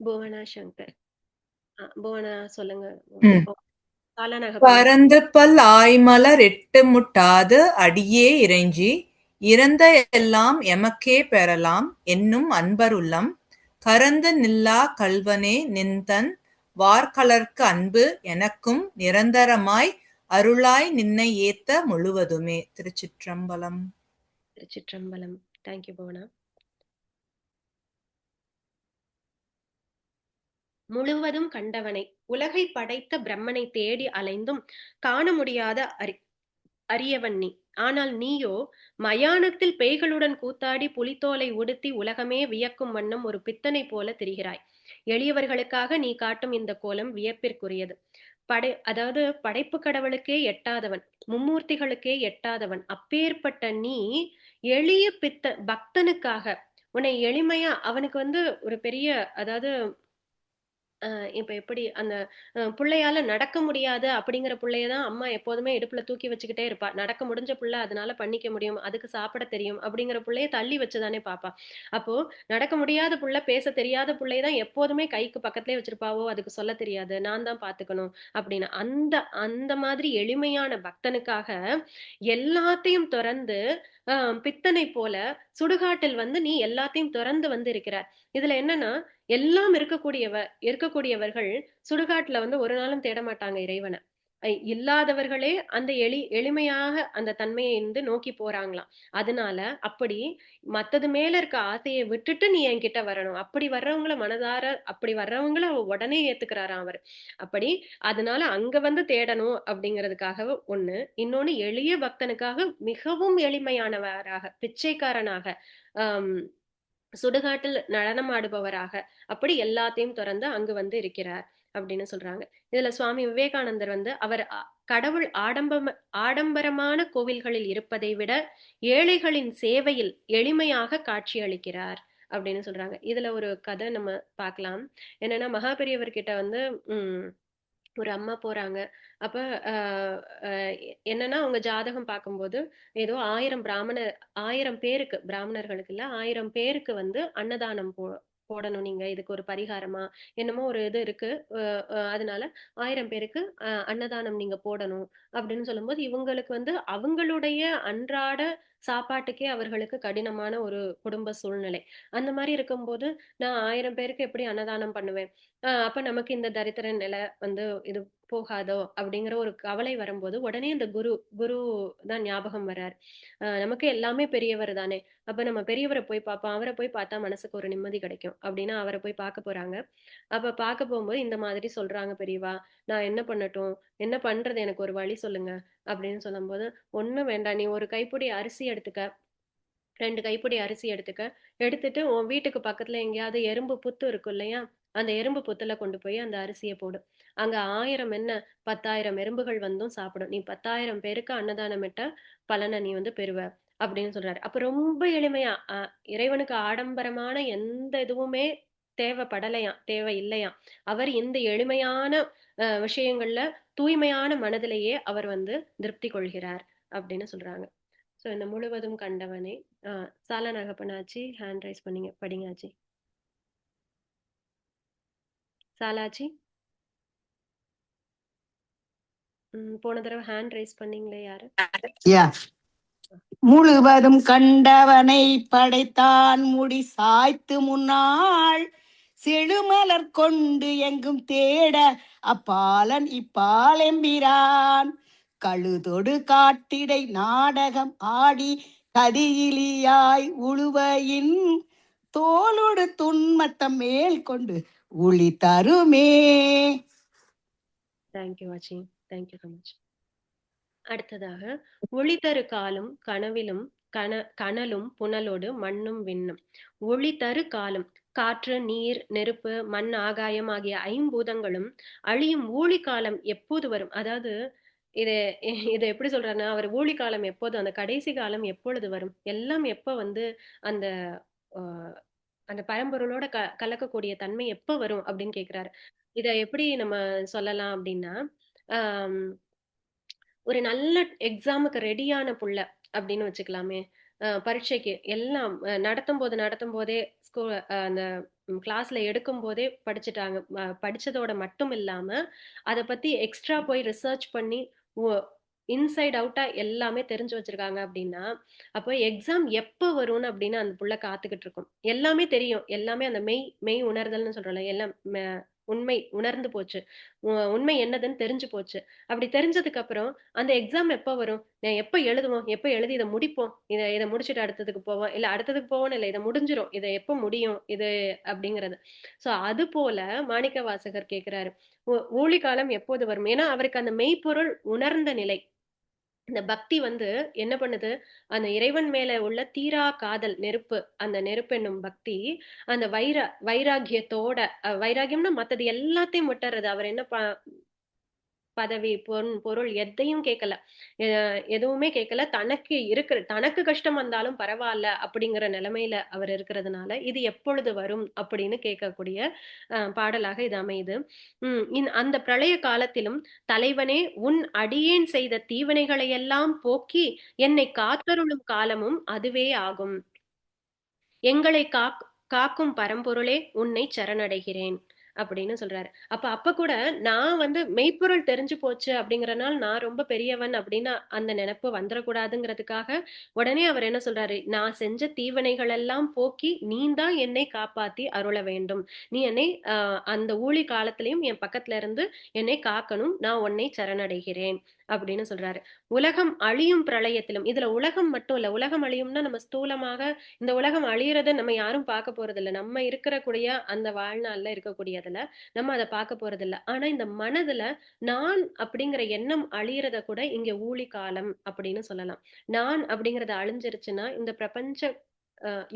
A: புவனா சங்கர், புவனா சொல்லுங்க.
I: பரந்த பல் ஆய்மலர் எட்டு முட்டாது அடியே இறைஞ்சி இறந்த எல்லாம் எமக்கே பெறலாம் என்னும் அன்பருள்ளம் கரந்து நில்லா கள்வனே நின்தன் வார்கலர்க்கு அன்பு எனக்கும் நிரந்தரமாய் அருளாய் நின்னை ஏத்த முழுவதுமே. திருச்சிற்றம்பலம்.
A: திருச்சிற்றம்பலம். தேங்க்யூ புவனா. முழுவதும் கண்டவனை, உலகை படைத்த பிரம்மனை தேடி அலைந்தும் காண முடியாத அரியவன் நீ. ஆனால் நீயோ மயானத்தில் பேய்களுடன் கூத்தாடி புலித்தோலை உடுத்தி உலகமே வியக்கும் வண்ணம் ஒரு பித்தனை போல திரிகிறாய். எளியவர்களுக்காக நீ காட்டும் இந்த கோலம் வியப்பிற்குரியது. அதாவது படைப்பு கடவுளுக்கே எட்டாதவன், மும்மூர்த்திகளுக்கே எட்டாதவன். அப்பேற்பட்ட நீ எளிய பக்தனுக்காக உன்னை எளிமையா, அவனுக்கு வந்து ஒரு பெரிய, அதாவது இப்ப எப்படி அந்த புள்ளையால நடக்க முடியாது அப்படிங்கிற புள்ளைய தான் அம்மா எப்போதுமே இடுப்புல தூக்கி வச்சுக்கிட்டே இருப்பா. நடக்க முடிஞ்ச புள்ள அதனால பண்ணிக்க முடியும். அதுக்கு சாப்பிட தெரியும் அப்படிங்கிற புள்ளைய தள்ளி வச்சு தானே பாப்பா. அப்போ நடக்க முடியாத புள்ள, பேச தெரியாத புள்ளைய தான் எப்போதுமே கைக்கு பக்கத்திலேயே வச்சிருப்பாவோ, அதுக்கு சொல்ல தெரியாது. நான் தான் பாத்துக்கணும் அப்படின்னு. அந்த அந்த மாதிரி எளிமையான பக்தனுக்காக எல்லாத்தையும் துறந்து பித்தனை போல சுடுகாட்டில் வந்து நீ எல்லாத்தையும் துறந்து வந்து இருக்கிறார். இதுல என்னன்னா எல்லாம் இருக்கக்கூடியவர்கள் சுடுகாட்டுல வந்து ஒரு நாளும் தேட மாட்டாங்க இறைவனை. இல்லாதவர்களே அந்த எளிமையாக அந்த தன்மையை வந்து நோக்கி போறாங்களாம். அதனால அப்படி மத்தது மேல இருக்க ஆசையை விட்டுட்டு நீ என்கிட்ட வரணும். அப்படி வர்றவங்கள மனதார அப்படி வர்றவங்கள உடனே ஏத்துக்கிறாராம் அவர். அப்படி அதனால அங்க வந்து தேடணும் அப்படிங்கிறதுக்காக ஒண்ணு. இன்னொன்னு எளிய பக்தனுக்காக மிகவும் எளிமையானவராக, பிச்சைக்காரனாக, ஆஹ் சுடுகாட்டில் நடனம் ஆடுபவராக அப்படி எல்லாத்தையும் துறந்து அங்கு வந்து இருக்கிறார் அப்படின்னு சொல்றாங்க. இதுல சுவாமி விவேகானந்தர் வந்து அவர் கடவுள் ஆடம்பரமான கோவில்களில் இருப்பதை விட ஏழைகளின் சேவையில் எளிமையாக காட்சி அளிக்கிறார் அப்படின்னு சொல்றாங்க. இதுல ஒரு கதை நம்ம பார்க்கலாம். என்னன்னா மகாபெரியவர்கிட்ட வந்து ஒரு அம்மா போறாங்க. அப்ப என்னன்னா அவங்க ஜாதகம் பார்க்கும்போது ஏதோ 1000 பேருக்கு, பிராமணர்களுக்கு இல்ல 1000 பேருக்கு வந்து அன்னதானம் போடணும் நீங்க. இதுக்கு ஒரு பரிகாரமா என்னமோ ஒரு இது இருக்கு. அதனால 1000 பேருக்கு அன்னதானம் நீங்க போடணும் அப்படின்னு சொல்லும்போது இவங்களுக்கு வந்து அவங்களுடைய அன்றாட சாப்பாட்டுக்கே அவர்களுக்கு கடினமான ஒரு குடும்ப சூழ்நிலை. அந்த மாதிரி இருக்கும்போது நான் 1000 பேருக்கு எப்படி அன்னதானம் பண்ணுவேன்? அப்ப நமக்கு இந்த தரித்திர நிலை வந்து இது போகாதோ அப்படிங்கிற ஒரு கவலை வரும்போது உடனே இந்த குரு தான் ஞாபகம் வர்றார். நமக்கு எல்லாமே பெரியவர் தானே, அப்ப நம்ம பெரியவரை போய் பார்ப்போம், அவரை போய் பார்த்தா மனசுக்கு ஒரு நிம்மதி கிடைக்கும் அப்படின்னு அவரை போய் பார்க்க போறாங்க. அப்ப பார்க்க போகும்போது இந்த மாதிரி சொல்றாங்க, பெரியவா நான் என்ன பண்ணட்டும், என்ன பண்றது, எனக்கு ஒரு வழி சொல்லுங்க அப்படின்னு சொல்லும்போது, ஒண்ணும் வேண்டாம், நீ ஒரு கைப்பிடி அரிசி எடுத்துக்க, 2 கைப்பிடி அரிசி எடுத்துக்க, எடுத்துட்டு உன் வீட்டுக்கு பக்கத்துல எங்கேயாவது எறும்பு புத்து இருக்கும் இல்லையா, அந்த எறும்பு புத்துல கொண்டு போய் அந்த அரிசியை போடு. அங்க 1000 என்ன 10,000 எறும்புகள் வந்தும் சாப்பிடும். நீ 10,000 பேருக்கு அன்னதானம் இட்ட பலனை நீ வந்து பெறுவ அப்படின்னு சொல்றாரு. அப்ப ரொம்ப எளிமையா இறைவனுக்கு ஆடம்பரமான எந்த இதுவுமே தேவை இல்லையாம். அவர் இந்த எளிமையான விஷயங்கள்ல தூய்மையான மனதிலேயே அவர் வந்து திருப்தி கொள்கிறார் அப்படின்னு சொல்றாங்க. சோ இந்த முழுவதும் கண்டவனே. சாலா நாகப்பனாச்சி ஹேண்ட் ரைஸ் பண்ணீங்க, படிங்காச்சி. சாலாச்சி போன தடவை ஹேண்ட் ரைஸ் பண்ணீங்களே யாரு?
J: முழுவதும் கண்டவனை படைத்தான் முடி சாய்த்து முன்னாள் செழுமலர் கொண்டு எங்கும் தேட அப்பாலன் இப்பாலெம்பிரான் கழுதொடு காட்டிடை நாடகம் ஆடி கதியிலியாய் உழுவையின் தோளோடு துன்மத்தம் மேல் கொண்டு ஒளி தருமே.
A: தேங்க்யூ ஆச்சி, தேங்க்யூ ஸோ மச். அடுத்ததாக ஒளி தரு காலும் கனவிலும் கனலும் புனலோடு மண்ணும் விண்ணும். ஒளி தரு காலம், காற்று, நீர், நெருப்பு, மண், ஆகாயம் ஆகிய 5 பூதங்களும் அழியும் ஊழி காலம் எப்போது வரும்? அதாவது இதை எப்படி சொல்றாருன்னா, அவர் ஊழி காலம் எப்போது, அந்த கடைசி காலம் எப்பொழுது வரும், எல்லாம் எப்ப வந்து அந்த அந்த பரம்பொருளோட கலக்கக்கூடிய தன்மை எப்ப வரும் அப்படின்னு கேக்குறாரு. இத எப்படி நம்ம சொல்லலாம் அப்படின்னா, ஒரு நல்ல எக்ஸாமுக்கு ரெடியான புள்ள அப்படின்னு வச்சுக்கலாமே. பரீட்சைக்கு எல்லாம் நடத்தும் போதே அந்த கிளாஸ்ல எடுக்கும் போதே படிச்சுட்டாங்க. படிச்சதோட மட்டும் இல்லாம அதை பத்தி எக்ஸ்ட்ரா போய் ரிசர்ச் பண்ணி இன்சைட் அவுட்டா எல்லாமே தெரிஞ்சு வச்சிருக்காங்க அப்படின்னா, அப்போ எக்ஸாம் எப்ப வரும்னு அப்படின்னு அந்த புள்ள காத்துக்கிட்டு இருக்கும். எல்லாமே தெரியும், எல்லாமே அந்த மெய் உணர்தல்னு சொல்றோம்ல, எல்லாம் உண்மை உணர்ந்து போச்சு, உண்மை என்னதுன்னு தெரிஞ்சு போச்சு. அப்படி தெரிஞ்சதுக்கு அப்புறம் அந்த எக்ஸாம் எப்ப வரும், எப்ப எழுதுவோம், எப்ப எழுதி இதை முடிப்போம், இதை முடிச்சுட்டு அடுத்ததுக்கு போவோம், இல்ல அடுத்ததுக்கு போவோம், இல்ல இதை முடிஞ்சிரும், இதை எப்ப முடியும் இது அப்படிங்கிறது. சோ அது போல மாணிக்க வாசகர் கேட்கிறாரு, ஊழி காலம் எப்போது வரும்? ஏன்னா அவருக்கு அந்த மெய்ப்பொருள் உணர்ந்த நிலை. இந்த பக்தி வந்து என்ன பண்ணுது, அந்த இறைவன் மேல உள்ள தீரா காதல் நெருப்பு, அந்த நெருப்பு என்னும் பக்தி அந்த வைராகியத்தோட, வைராகியம்னா மத்தது எல்லாத்தையும் விட்டுறது. அவர் என்ன பதவி, பொருள் எதையும் கேட்கல. எதுவுமே கேட்கல. தனக்கு கஷ்டம் வந்தாலும் பரவாயில்ல அப்படிங்கிற நிலைமையில அவர் இருக்கிறதுனால இது எப்பொழுது வரும் அப்படின்னு கேட்கக்கூடிய பாடலாக இது அமையுது. அந்த பிரளய காலத்திலும் தலைவனே உன் அடியேன் செய்த தீவினைகளை எல்லாம் போக்கி என்னை காத்தருளும் காலமும் அதுவே ஆகும். எங்களை காக்கும் பரம்பொருளே உன்னை சரணடைகிறேன் அப்படின்னு சொல்றாரு. அப்ப கூட நான் வந்து மெய்ப்பொருள் தெரிஞ்சு போச்சு அப்படிங்கறதுனால நான் ரொம்ப பெரியவன் அப்படின்னு அந்த நினைப்பு வந்துடக்கூடாதுங்கிறதுக்காக உடனே அவர் என்ன சொல்றாரு, நான் செஞ்ச தீவினைகள் எல்லாம் போக்கி நீ தான் என்னை காப்பாத்தி அருள வேண்டும். நீ என்னை அந்த ஊழி காலத்திலையும் என் பக்கத்துல இருந்து என்னை காக்கணும். நான் உன்னை சரணடைகிறேன் அப்படின்னு சொல்றாரு. உலகம் அழியும் பிரளயத்திலும், இதுல உலகம் மட்டும் இல்ல, உலகம் அழியும்னா நம்ம ஸ்தூலமாக இந்த உலகம் அழியறத நம்ம யாரும் பார்க்க போறது இல்ல. நம்ம இருக்கக்கூடிய அந்த வாழ்நாள்ல இருக்கக்கூடியதுல நம்ம அதை பார்க்க போறது இல்ல. ஆனா இந்த மனதுல நான் அப்படிங்கிற எண்ணம் அழியறத கூட இங்க ஊழி காலம் அப்படின்னு சொல்லலாம். நான் அப்படிங்கறது அழிஞ்சிருச்சுன்னா இந்த பிரபஞ்ச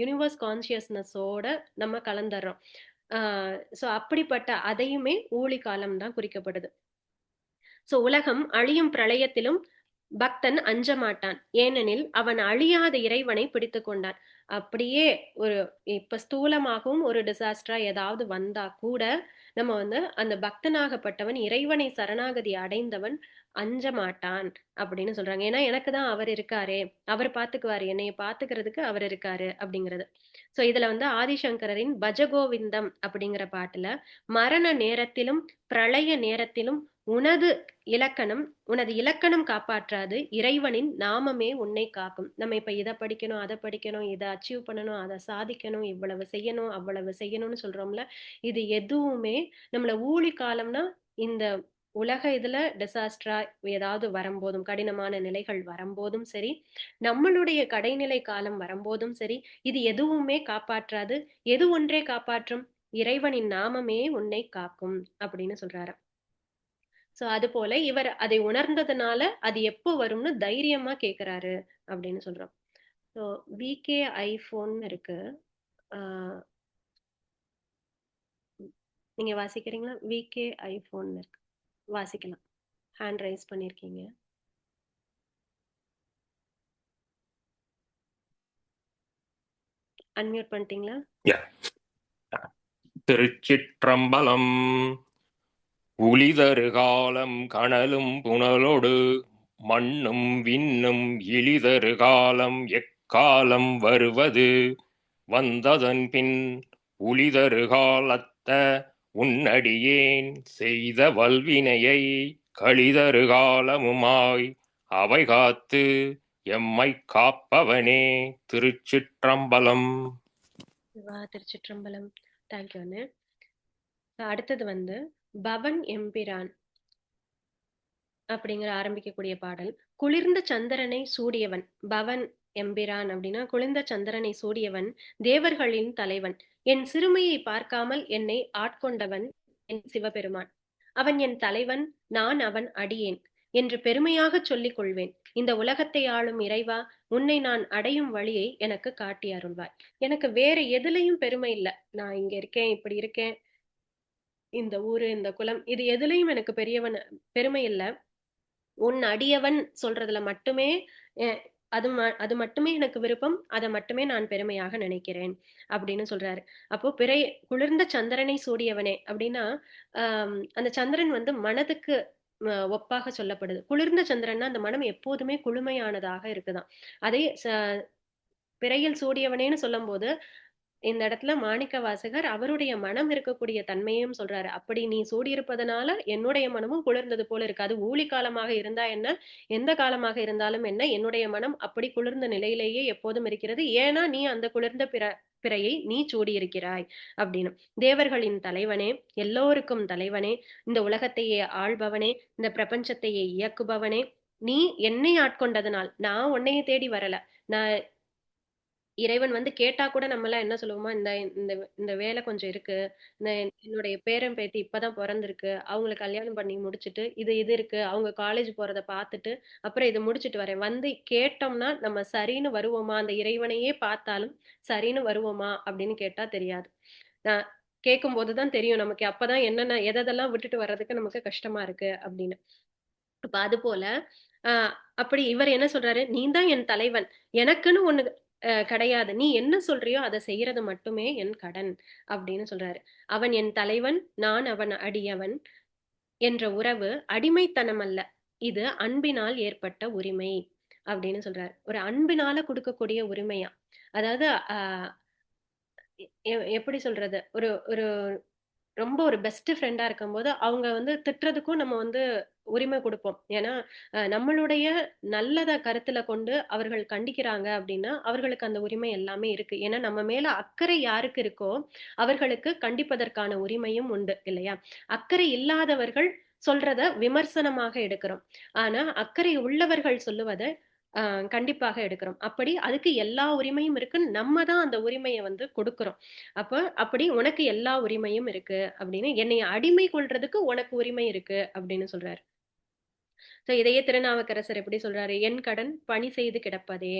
A: யூனிவர்ஸ் கான்சியஸ்னஸோட நம்ம கலந்துடுறோம். சோ அப்படிப்பட்ட அதையுமே ஊழி காலம் தான் குறிக்கப்படுது. சோ உலகம் அழியும் பிரளயத்திலும் பக்தன் அஞ்ச மாட்டான், ஏனெனில் அவன் அழியாத இறைவனை பிடித்து கொண்டான். அப்படியே இப்ப ஸ்தூலமாகவும் ஒரு டிசாஸ்டரா ஏதாவது வந்தா கூட நம்ம வந்து அந்த பக்தனாகப்பட்டவன், இறைவனை சரணாகதி அடைந்தவன் அஞ்ச மாட்டான் அப்படின்னு சொல்றாங்க. ஏன்னா எனக்கு தான் அவர் இருக்காரே, அவர் பாத்துக்குவாரு, என்னைய பாத்துக்கிறதுக்கு அவர் இருக்காரு அப்படிங்கிறது. சோ இதுல வந்து ஆதிசங்கரின் பஜகோவிந்தம் அப்படிங்கிற பாட்டுல மரண நேரத்திலும் பிரளய நேரத்திலும் உனது இலக்கணம் காப்பாற்றாது, இறைவனின் நாமமே உன்னை காக்கும். நம்ம இப்ப இதை படிக்கணும், அதை படிக்கணும், இதை அச்சீவ் பண்ணணும், அதை சாதிக்கணும், இவ்வளவு செய்யணும், அவ்வளவு செய்யணும்னு சொல்றோம்ல, இது எதுவுமே நம்மள ஊழி காலம்னா இந்த உலக இதுல டிசாஸ்டரா ஏதாவது வரும்போதும், கடினமான நிலைகள் வரும்போதும் சரி, நம்மளுடைய கடைநிலை காலம் வரும்போதும் சரி, இது எதுவுமே காப்பாற்றாது. எது ஒன்றே காப்பாற்றும், இறைவனின் நாமமே உன்னை காக்கும் அப்படின்னு சொல்றாரு. சோ அது போல இவர் அதை உணர்ந்ததுனால அது எப்போ வரும்னு தைரியமா கேக்குறாரு அப்படின்னு சொல்றோம். ஸோ விகே ஐபோன் இருக்கு, நீங்க வாசிக்கிறீங்களா? விகே ஐபோன் இருக்கு, வாசிக்கலாம். ஹேண்ட் ரைஸ் பண்ணிருக்கீங்க. அன்மியூட் பண்ணிட்டீங்களா?
K: திருச்சிற்றம்பலம். உளிதரு காலம் கனலும் புனலோடு மண்ணும் விண்ணும் இளிதரு காலம் எக்காலம் வருவது வந்ததன் பின் உளிதரு காலத்த உன்னடியேன் செய்த வல்வினையை கழிதரு காலமுமாய் அவை காத்து எம்மை காப்பவனே. திருச்சிற்றம்பலம்.
A: திருச்சிற்றம்பலம். தேங்க்யூ. அடுத்தது வந்து பவன் எம்பிரான் அப்படிங்கிற ஆரம்பிக்கக்கூடிய பாடல். குளிர்ந்த சந்திரனை சூடியவன், பவன் எம்பிரான் அப்படின்னா குளிர்ந்த சந்திரனை சூடியவன், தேவர்களின் தலைவன், என் சிறுமையை பார்க்காமல் என்னை ஆட்கொண்டவன் என் சிவபெருமான். அவன் என் தலைவன், நான் அவன் அடியேன் என்று பெருமையாக சொல்லிக் கொள்வேன். இந்த உலகத்தை ஆளும் இறைவா, உன்னை நான் அடையும் வழியை எனக்கு காட்டி அருள்வாய். எனக்கு வேற எதுலையும் பெருமை இல்லை. நான் இங்க இருக்கேன், இப்படி இருக்கேன், இந்த ஊரு, இந்த குலம், இது எதுலையும் எனக்கு பெருமை இல்லை. உன் அடியவன் சொல்றதுல மட்டுமே அது மட்டுமே எனக்கு விருப்பம், அதை மட்டுமே நான் பெருமையாக நினைக்கிறேன் அப்படின்னு சொல்றாரு. அப்போ குளிர்ந்த சந்திரனை சூடியவனே அப்படின்னா அந்த சந்திரன் வந்து மனதுக்கு ஒப்பாக சொல்லப்படுது. குளிர்ந்த சந்திரன்னா அந்த மனம் எப்போதுமே குளுமையானதாக இருக்குதான். அதை பிறையில் சூடியவனேன்னு சொல்லும் போது இந்த இடத்துல மாணிக்க வாசகர் அவருடைய மனம் இருக்கக்கூடிய தன்மையும் சொல்றாரு. அப்படி நீ சூடியிருப்பதனால என்னுடைய மனமும் குளிர்ந்தது போல இருக்கு. அது ஊழி காலமாக இருந்தா என்ன, எந்த காலமாக இருந்தாலும் என்ன, என்னுடைய மனம் அப்படி குளிர்ந்த நிலையிலேயே எப்போதும் இருக்கிறது. ஏன்னா நீ அந்த குளிர்ந்த பிறையை நீ சூடியிருக்கிறாய் அப்படின்னு. தேவர்களின் தலைவனே, எல்லோருக்கும் தலைவனே, இந்த உலகத்தையே ஆள்பவனே, இந்த பிரபஞ்சத்தையே இயக்குபவனே, நீ என்னை ஆட்கொண்டதனால், நான் உன்னைய தேடி வரல. நான் இறைவன் வந்து கேட்டா கூட நம்ம எல்லாம் என்ன சொல்லுவோமா, இந்த வேலை கொஞ்சம் இருக்கு, என்னுடைய பேரன் பேத்தி இப்பதான் பிறந்திருக்கு, அவங்களுக்கு கல்யாணம் பண்ணி முடிச்சுட்டு இது இருக்கு, அவங்க காலேஜ் போறத பார்த்துட்டு அப்புறம் இதை முடிச்சுட்டு வரேன் வந்து கேட்டோம்னா நம்ம சரின்னு வருவோமா? அந்த இறைவனையே பார்த்தாலும் சரின்னு வருவோமா அப்படின்னு கேட்டா தெரியாது. நான் கேட்கும் போதுதான் தெரியும் நமக்கு. அப்பதான் என்னென்ன எதெல்லாம் விட்டுட்டு வர்றதுக்கு நமக்கு கஷ்டமா இருக்கு அப்படின்னு. அப்ப அது போல அப்படி இவர் என்ன சொல்றாரு, நீ தான் என் தலைவன், எனக்குன்னு ஒண்ணு கிடையாது, நீ என்ன சொல்றியோ அதை செய்யறது மட்டுமே என் கடன் அப்படின்னு சொல்றாரு. அவன் என் தலைவன், நான் அவன் அடியவன் என்ற உறவு அடிமைத்தனம் அல்ல, இது அன்பினால் ஏற்பட்ட உரிமை அப்படின்னு சொல்றாரு. ஒரு அன்பினால கொடுக்கக்கூடிய உரிமையா, அதாவது எப்படி சொல்றது, ஒரு ஒரு ரொம்ப ஒரு பெஸ்ட் ஃப்ரெண்டா இருக்கும்போது அவங்க வந்து திட்டுறதுக்கும் நம்ம வந்து உரிமை கொடுப்போம். ஏன்னா நம்மளுடைய நல்லத கருத்துல கொண்டு அவர்கள் கண்டிக்கிறாங்க அப்படின்னா அவர்களுக்கு அந்த உரிமை எல்லாமே இருக்கு. ஏன்னா நம்ம மேல அக்கறை யாருக்கு இருக்கோ அவர்களுக்கு கண்டிப்பதற்கான உரிமையும் உண்டு இல்லையா? அக்கறை இல்லாதவர்கள் சொல்றத விமர்சனமாக எடுக்கிறோம். ஆனா அக்கறை உள்ளவர்கள் சொல்லுவதை கண்டிப்பாக எடுக்கிறோம். அப்படி அதுக்கு எல்லா உரிமையும் இருக்கு, நம்ம தான் அந்த உரிமையை வந்து கொடுக்கிறோம். அப்ப அப்படி உனக்கு எல்லா உரிமையும் இருக்கு அப்படின்னு, என்னை அடிமை கொள்றதுக்கு உனக்கு உரிமை இருக்கு அப்படின்னு சொல்றாரு. இதையே திருநாவுக்கரசர் எப்படி சொல்றாரு, என் கடன் பணி செய்து கிடப்பதே,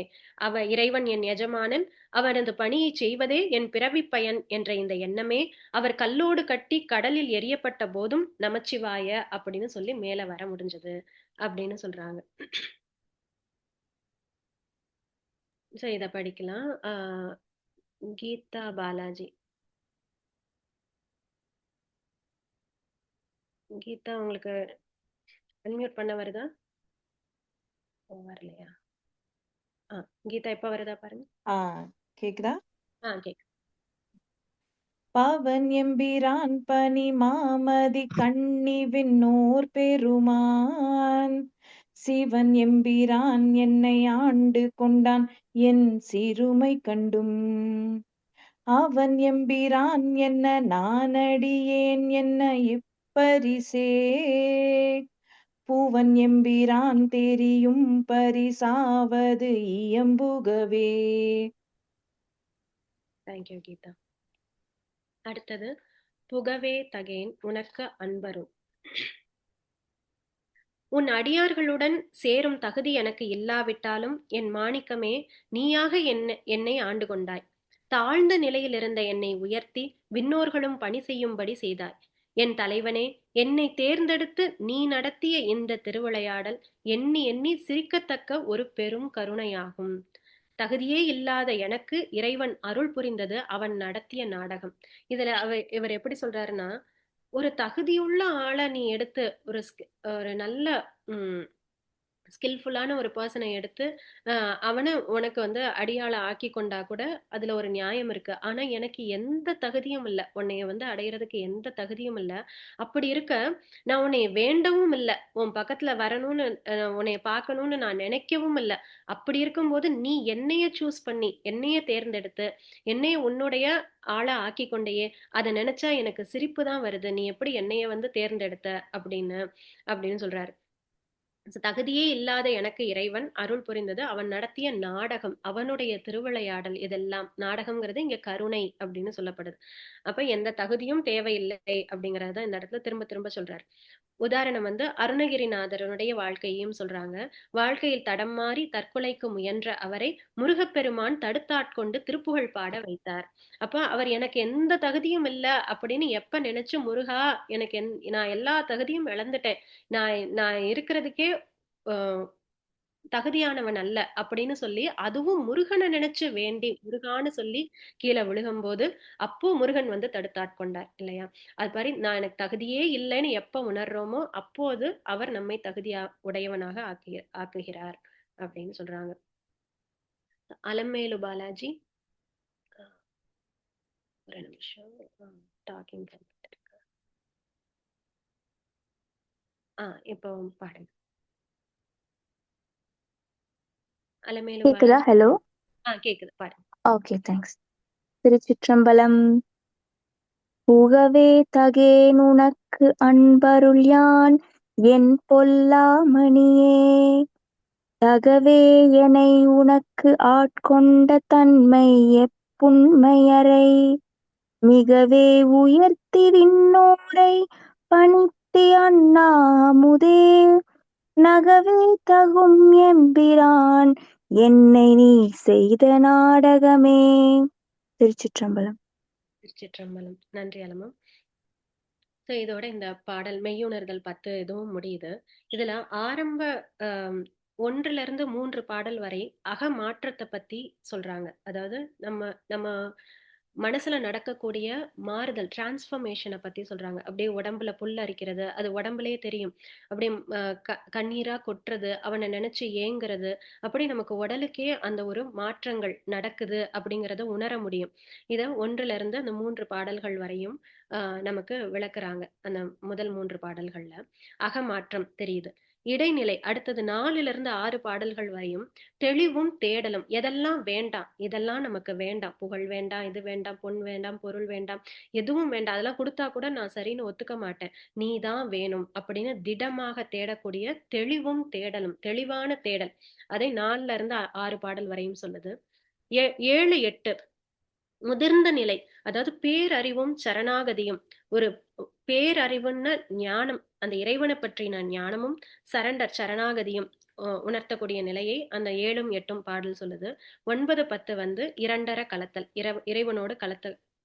A: இறைவன் என் எஜமானன், அவனது பணியை செய்வதே என் பிறவி பயன் என்ற இந்த எண்ணமே அவர் கல்லோடு கட்டி கடலில் எரியப்பட்ட போதும் நமச்சிவாய அப்படின்னு சொல்லி மேல வர முடிஞ்சது அப்படின்னு சொல்றாங்க. இத படிக்கலாம். கீதா பாலாஜி. கீதா உங்களுக்கு அன்மியூட் பண்ண வருதா? வரலையா? கீதா எப்ப வருதா பாருங்க.
L: கேக்குதா?
A: கேக்கு.
L: பவன் எம்பிரான் பனி மாமதி கண்ணி விண்ணோர் பெருமான் சிவன் எம்பிரான் என்னை ஆண்டு கொண்டான் என் சிறுமை கண்டும் அவன் எம்பிரான் என்ன நானடியேன் என்ன இப்பரிசே பூவன் எம்பிரான் தெரியும் பரிசாவது இயம்புகவே.
A: தேங்க்யூ கீதா. அடுத்தது, புகவே தகேன் உனக்கு அன்பரும். உன் அடியார்களுடன் சேரும் தகுதி எனக்கு இல்லாவிட்டாலும் என் மாணிக்கமே, நீயாக என்னை ஆண்டு கொண்டாய். தாழ்ந்த நிலையில் இருந்த என்னை உயர்த்தி விண்ணோர்களும் பணி செய்யும்படி செய்தாய். என் தலைவனே, என்னை தேர்ந்தெடுத்து நீ நடத்திய இந்த திருவிளையாடல் எண்ணி எண்ணி சிரிக்கத்தக்க ஒரு பெரும் கருணையாகும். தகுதியே இல்லாத எனக்கு இறைவன் அருள் புரிந்தது அவன் நடத்திய நாடகம். இதுல இவர் எப்படி சொல்றாருன்னா, ஒரு தகுதியுள்ள ஆளை நீ எடுத்து ஒரு நல்ல ஸ்கில்ஃபுல்லான ஒரு பர்சனை எடுத்து அவனை உனக்கு வந்து அடியாள ஆக்கி கொண்டா கூட அதுல ஒரு நியாயம் இருக்கு. ஆனா எனக்கு எந்த தகுதியும் இல்லை, உன்னைய வந்து அடையிறதுக்கு எந்த தகுதியும் இல்லை. அப்படி இருக்க நான் உன்னைய வேண்டவும் இல்லை, உன் பக்கத்துல வரணும்னு உன்னைய பார்க்கணும்னு நான் நினைக்கவும் இல்லை. அப்படி இருக்கும்போது நீ என்னைய சூஸ் பண்ணி என்னைய தேர்ந்தெடுத்து என்னைய உன்னுடைய ஆளா ஆக்கி கொண்டையே, அதை நினைச்சா எனக்கு சிரிப்பு தான் வருது. நீ எப்படி என்னைய வந்து தேர்ந்தெடுத்த அப்படின்னு சொல்றாரு. தகுதியே இல்லாத எனக்கு இறைவன் அருள் புரிந்தது அவன் நடத்திய நாடகம், அவனுடைய திருவிளையாடல். இதெல்லாம் நாடகம்ங்கிறது இங்க கருணை அப்படின்னு சொல்லப்படுது. அப்ப எந்த தகுதியும் தேவையில்லை அப்படிங்கறத இந்த இடத்துல திரும்ப திரும்ப சொல்றாரு. உதாரணம் வந்து அருணகிரிநாதரனுடைய வாழ்க்கையையும் சொல்றாங்க. வாழ்க்கையில் தடம் மாறி தற்கொலைக்கு முயன்ற அவரை முருகப்பெருமான் தடுத்தாட்கொண்டு திருப்புகழ் பாட வைத்தார். அப்ப அவர் எனக்கு எந்த தகுதியும் இல்லை அப்படின்னு எப்ப நினைச்சு, முருகா எனக்கு நான் எல்லா தகுதியும் இழந்துட்டேன், நான் இருக்கிறதுக்கே தகுதியானவன் அல்ல அப்படின்னு சொல்லி, அதுவும் முருகனை நினைச்சு வேண்டி முருகான்னு சொல்லி கீழே விழுகும்போது அப்போ முருகன் வந்து தடுத்தாட்கொண்டார் இல்லையா? அது மாதிரி நான் எனக்கு தகுதியே இல்லைன்னு எப்ப உணர்றோமோ அப்போது அவர் நம்மை தகுதியா உடையவனாக ஆக்குகிறார் அப்படின்னு சொல்றாங்க. அலமேலு பாலாஜி, ஒரு நிமிஷம் டாக்கிங் இருக்கு. இப்போ பாருங்க. அலமேலு
M: கேக்குதா?
A: பாலாஜி.
M: ஹலோ,
A: கேக்குது, பாருங்க.
M: Okay, thanks. திருச்சிற்றம்பலம். புகவே தகேன் உனக்கு அன்பருள் யான் என் பொல்லாமணியே, தகவே எனை உனக்கு ஆட்கொண்ட தன்மை எப்புண்மையரை, மிகவே உயர்த்தி விண்ணோரை பணித்தி அண்ணாமுதே, நகவே தகும் எம்பிரான் என்னை நீ செய்த நாடகமே. திருச்சிற்றம்பலம்.
A: திருச்சிற்றம்பலம். நன்றி அலமம். ஸோ இதோட இந்த பாடல் மெய்யுணர்தல் 10 இதுவும் முடியுது. இதுல ஆரம்ப 1லிருந்து 3 பாடல் வரை அகமாற்றத்த பத்தி சொல்றாங்க. அதாவது நம்ம நம்ம மனசுல நடக்கக்கூடிய மாறுதல், டிரான்ஸ்ஃபர்மேஷன பத்தி சொல்றாங்க. அப்படியே உடம்புல புல் அரிக்கிறது, அது உடம்புலயே தெரியும். அப்படியே கண்ணீரா கொட்டுறது, அவன நினைச்சு ஏங்குறது, அப்படி நமக்கு உடலுக்கே அந்த ஒரு மாற்றங்கள் நடக்குது அப்படிங்கிறத உணர முடியும். இத 1லிருந்து அந்த 3 பாடல்கள் வரையும் நமக்கு விளக்குறாங்க. அந்த முதல் 3 பாடல்கள்ல. அகமாற்றம் தெரியுது. இடைநிலை அடுத்தது 4லிருந்து 6 பாடல்கள் வரையும் தெளிவும் தேடலும். எதெல்லாம் வேண்டாம், இதெல்லாம் நமக்கு வேண்டாம். புகழ் வேண்டாம், இது வேண்டாம், பொன் வேண்டாம், பொருள் வேண்டாம், எதுவும் வேண்டாம். அதெல்லாம் கொடுத்தா கூட நான் சரின்னு ஒத்துக்க மாட்டேன். நீ தான் வேணும் அப்படின்னு திடமாக தேடக்கூடிய தெளிவும் தேடலும், தெளிவான தேடல். அதை 4லிருந்து 6 பாடல் வரையும் சொல்லுது. 7, 8 முதிர்ந்த நிலை, அதாவது பேரறிவும் சரணாகதியும். ஒரு பேரறிவுன்னா ஞானம், அந்த இறைவனை பற்றின ஞானமும் சரண்டர் சரணாகதியும் உணர்த்தக்கூடிய நிலையை அந்த 7ம் 8ம் பாடல் சொல்லுது. 9, 10 வந்து இரண்டர கலத்தல், இறைவனோடு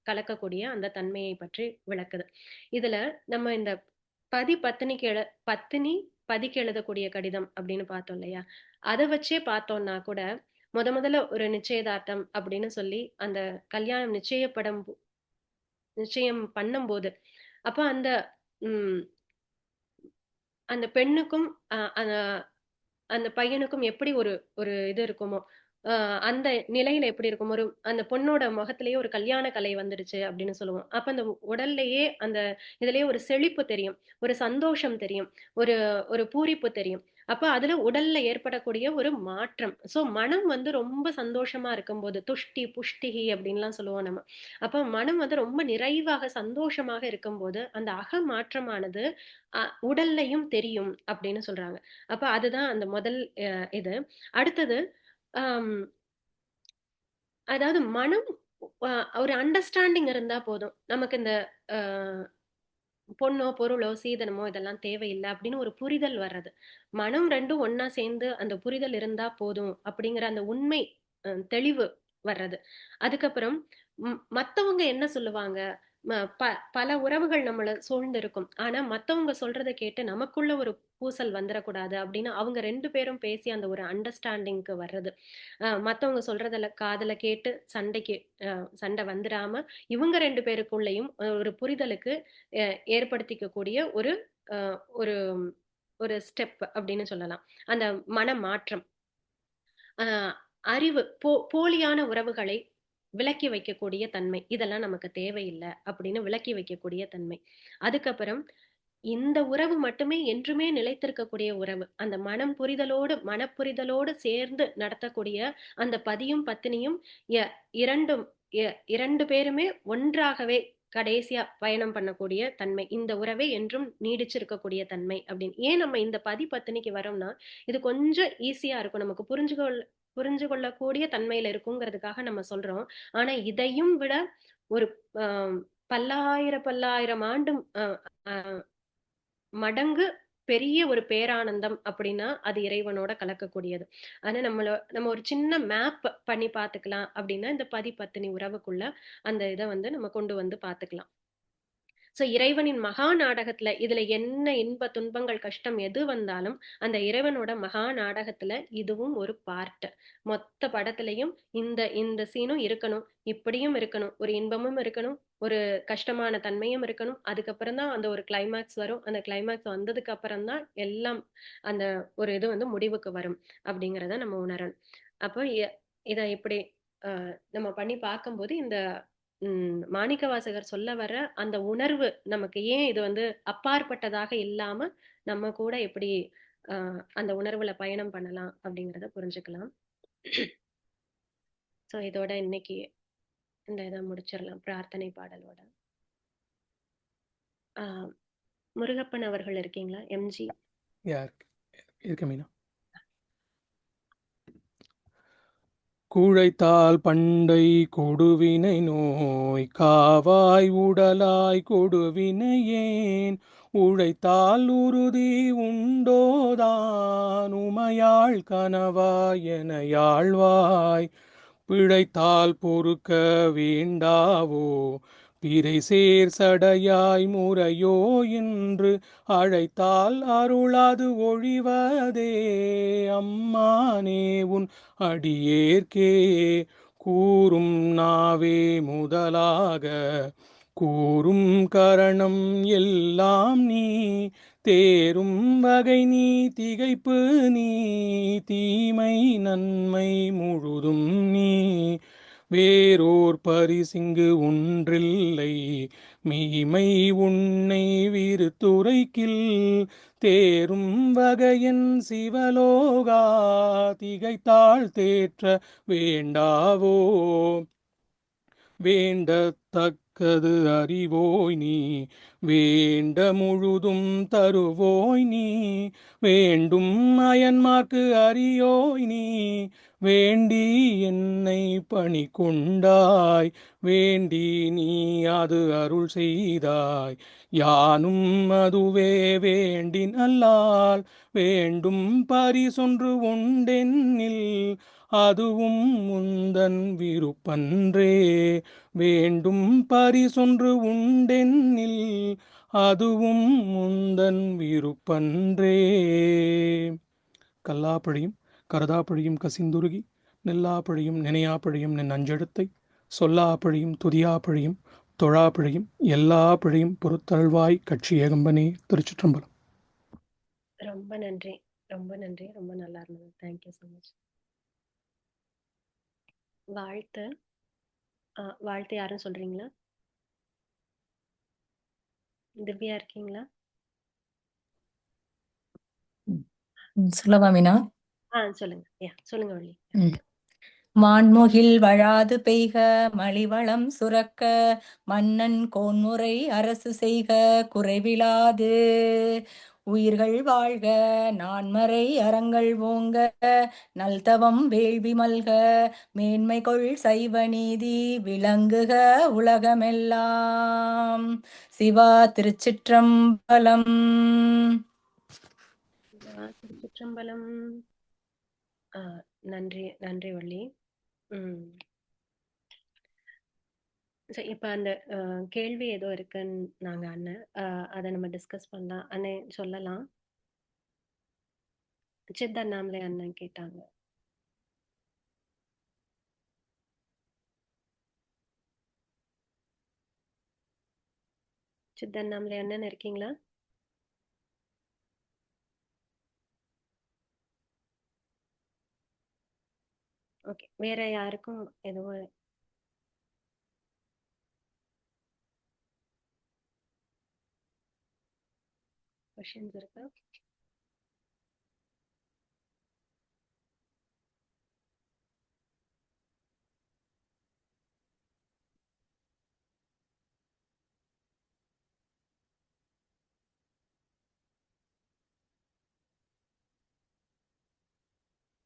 A: கலக்கக்கூடிய அந்த தன்மையை பற்றி விளக்குது. இதுல நம்ம இந்த பத்தினி பதிக்கு எழுதக்கூடிய கடிதம் அப்படின்னு பார்த்தோம் இல்லையா, அதை வச்சே பார்த்தோம்னா கூட முதல்ல ஒரு நிச்சயதார்த்தம் அப்படின்னு சொல்லி அந்த கல்யாணம் நிச்சயம் பண்ணும்போது அப்ப அந்த அந்த பெண்ணுக்கும் அந்த பையனுக்கும் எப்படி ஒரு ஒரு இது இருக்குமோ, அந்த நிலையில எப்படி இருக்கும், ஒரு அந்த பொண்ணோட முகத்திலேயே ஒரு கல்யாண கலை வந்துடுச்சு அப்படின்னு சொல்லுவோம். அப்ப அந்த உடல்லையே அந்த இதுலயே ஒரு செழிப்பு தெரியும், ஒரு சந்தோஷம் தெரியும், ஒரு ஒரு பூரிப்பு தெரியும். அப்ப அதுல உடல்ல ஏற்படக்கூடிய ஒரு மாற்றம். சோ மனம் வந்து ரொம்ப சந்தோஷமா இருக்கும்போது துஷ்டி புஷ்டிகி அப்படின்லாம் சொல்லுவோம் நம்ம. அப்ப மனம் வந்து ரொம்ப நிறைவாக சந்தோஷமாக இருக்கும்போது அந்த அக மாற்றமானது உடல்லையும் தெரியும் அப்படின்னு சொல்றாங்க. அப்ப அதுதான் அந்த முதல் இது. அடுத்தது அதாவது மனம் ஒரு அண்டர்ஸ்டாண்டிங் இருந்தா போதும். நமக்கு இந்த பொண்ணோ பொருளோ சீதனமோ இதெல்லாம் தேவையில்லை அப்படின்னு ஒரு புரிதல் வர்றது. மனம் 2ம் ஒன்னா சேர்ந்து அந்த புரிதல் இருந்தா போதும் அப்படிங்கிற அந்த உண்மை தெளிவு வர்றது. அதுக்கப்புறம் மத்தவங்க என்ன சொல்லுவாங்க, பல உறவுகள் நம்மள சூழ்ந்து இருக்கும். ஆனா மத்தவங்க சொல்றதை கேட்டு நமக்குள்ள ஒரு பூசல் வந்துடக்கூடாது அப்படின்னு அவங்க 2 பேரும் பேசி அந்த ஒரு அண்டர்ஸ்டாண்டிங்க்கு வர்றது. மத்தவங்க சொல்றதுல காதுல கேட்டு சண்டை வந்துடாம இவங்க 2 பேருக்குள்ளேயும் ஒரு புரிதலுக்கு ஏற்படுத்திக்கக்கூடிய ஒரு ஒரு ஒரு ஸ்டெப் அப்படின்னு சொல்லலாம். அந்த மன மாற்றம். அறிவு, போலியான உறவுகளை விலக்கி வைக்கக்கூடிய தன்மை, இதெல்லாம் நமக்கு தேவையில்லை அப்படின்னு விலக்கி வைக்கக்கூடிய தன்மை. அதுக்கப்புறம் இந்த உறவு மட்டுமே என்றுமே நிலைத்திருக்கக்கூடிய உறவு. அந்த மனப்புரிதலோடு சேர்ந்து நடத்தக்கூடிய அந்த பதியும் பத்தினியும் இரண்டு பேருமே ஒன்றாகவே கடைசியா பயணம் பண்ணக்கூடிய தன்மை, இந்த உறவை என்றும் நீடிச்சிருக்கக்கூடிய தன்மை அப்படின்னு. ஏன் நம்ம இந்த பத்தினிக்கு வரோம்னா இது கொஞ்சம் ஈஸியா இருக்கும், நமக்கு புரிஞ்சு கொள்ளக்கூடிய தன்மையில இருக்குங்கிறதுக்காக நம்ம சொல்றோம். ஆனா இதையும் விட ஒரு பல்லாயிரம் ஆண்டு மடங்கு பெரிய ஒரு பேரானந்தம் அப்படின்னா அது இறைவனோட கலக்கக்கூடியது. ஆனா நம்ம ஒரு சின்ன மேப் பண்ணி பாத்துக்கலாம் அப்படின்னா இந்த பத்தினி உறவுக்குள்ள அந்த இதை வந்து நம்ம கொண்டு வந்து பாத்துக்கலாம். சோ இறைவனின் மகா நாடகத்துல இதுல என்ன இன்ப துன்பங்கள் கஷ்டம் எது வந்தாலும் அந்த இறைவனோட மகா நாடகத்துல இதுவும் ஒரு பார்ட். மொத்த படத்திலையும் இந்த சீனும் இருக்கணும், இப்படியும் இருக்கணும், ஒரு இன்பமும் இருக்கணும், ஒரு கஷ்டமான தன்மையும் இருக்கணும். அதுக்கப்புறம் தான் அந்த ஒரு கிளைமேக்ஸ் வரும். அந்த கிளைமேக்ஸ் வந்ததுக்கு அப்புறம் தான் எல்லாம் அந்த ஒரு இது வந்து முடிவுக்கு வரும் அப்படிங்கிறத நம்ம உணரணும். அப்போ இதை இப்படி நம்ம பண்ணி பார்க்கும்போது இந்த மாணிக்கவாசகர் சொல்ல வர அந்த உணர்வு நமக்கு ஏன் இது வந்து அப்பாற்பட்டதாக இல்லாம நம்ம கூட எப்படி அந்த உணர்வுல பயணம் பண்ணலாம் அப்படிங்கறத புரிஞ்சுக்கலாம். சோ இதோட இன்னைக்கு இந்த இதை முடிச்சிடலாம் பிரார்த்தனை பாடலோட. முருகப்பன் அவர்கள் இருக்கீங்களா? எம்ஜி
N: இருக்க மீனா. குழைத்தால் பண்டை கொடுவினை நோய் காவாய் உடலாய் கொடுவினையேன் உழைத்தால் உறுதி உண்டோதான் உமையாள் கனவாய் என யாழ்வாய் பிழைத்தால் பொறுக்க வேண்டாவோ பிறை சேர் சடையாய் முறையோ என்று அழைத்தால் அருளாது ஒழிவதே. அம்மானே உன் அடியேற்கே கூறும் நாவே முதலாக கூறும் கரணம் எல்லாம் நீ தேரும் வகை நீ திகைப்பு நீ தீமை நன்மை முழுதும் நீ வேறோர் பரிசிங்கு ஒன்றில்லை மீமை உன்னை விருத்துரைக்கில் தேரும் வகையன் சிவலோகா திகைத்தாள் தேற்ற வேண்டாவோ வேண்டத்தக்கது அறிவோய் நீ வேண்ட முழுதும் தருவோய் நீ வேண்டும் அயன்மார்க்கு அறியோய் நீ வேண்டி என்னை பணி கொண்டாய் வேண்டி நீ அது அருள் செய்தாய் யானும் அதுவே வேண்டின் அல்லால் வேண்டும் பரிசொன்று உண்டென்னில் அதுவும் முந்தன் விருப்பன்றே வேண்டும் பரிசொன்று உண்டென்னில் அதுவும் முந்தன் விருப்பன்றே. கல்லாப்பழியும் கரதாப்பழியும் கசிந்துருகி நெல்லாப்பழியும் நினையாப்பழியும் நின் அஞ்செழுத்தை சொல்லாப்பழியும் துதியாப்பழியும் தொழாப்பழியும் எல்லா பழியும் பொறுத்தல்வாய் கட்சி ஏகம்பனே. திருச்சிற்றம்பலம்.
A: ரொம்ப நன்றி, ரொம்ப நன்றி, ரொம்ப நல்லா இருந்தது. Thank you so much. வாழ்த்து வாழ்த்து யாரும் சொல்றீங்களா? திவ்யா இருக்கீங்களா?
B: சொல்லவா மீனா?
A: சொல்லுங்க. சொல்லுங்க வள்ளி.
B: மான்முகில் வழாது பெய்க மலிவளம் சுரக்க மன்னன் கோன்முறை அரசு செய்க குறைவிலாது உயிர்கள் வாழ்க நான்மறை அறங்கள் ஓங்க நல்தவம் வேள்வி மல்க மேன்மைகொள் சைவ நீதி விளங்குக உலகமெல்லாம். சிவா திருச்சிற்றம்பலம்.
A: திருச்சிற்றம்பலம். நன்றி நன்றி வள்ளி. இப்ப அந்த கேள்வி ஏதோ இருக்குன்னு நாங்க அண்ணன் அதை நம்ம டிஸ்கஸ் பண்ணலாம். அண்ணன் சொல்லலாம். சித்தண்ணாமலை அண்ணன் கேட்டாங்க. சித்தண்ணாமலை அண்ணன் இருக்கீங்களா? ஓகே, வேற யாருக்கும் எதுவும் கொஸ்டின்ஸ் இருக்கா?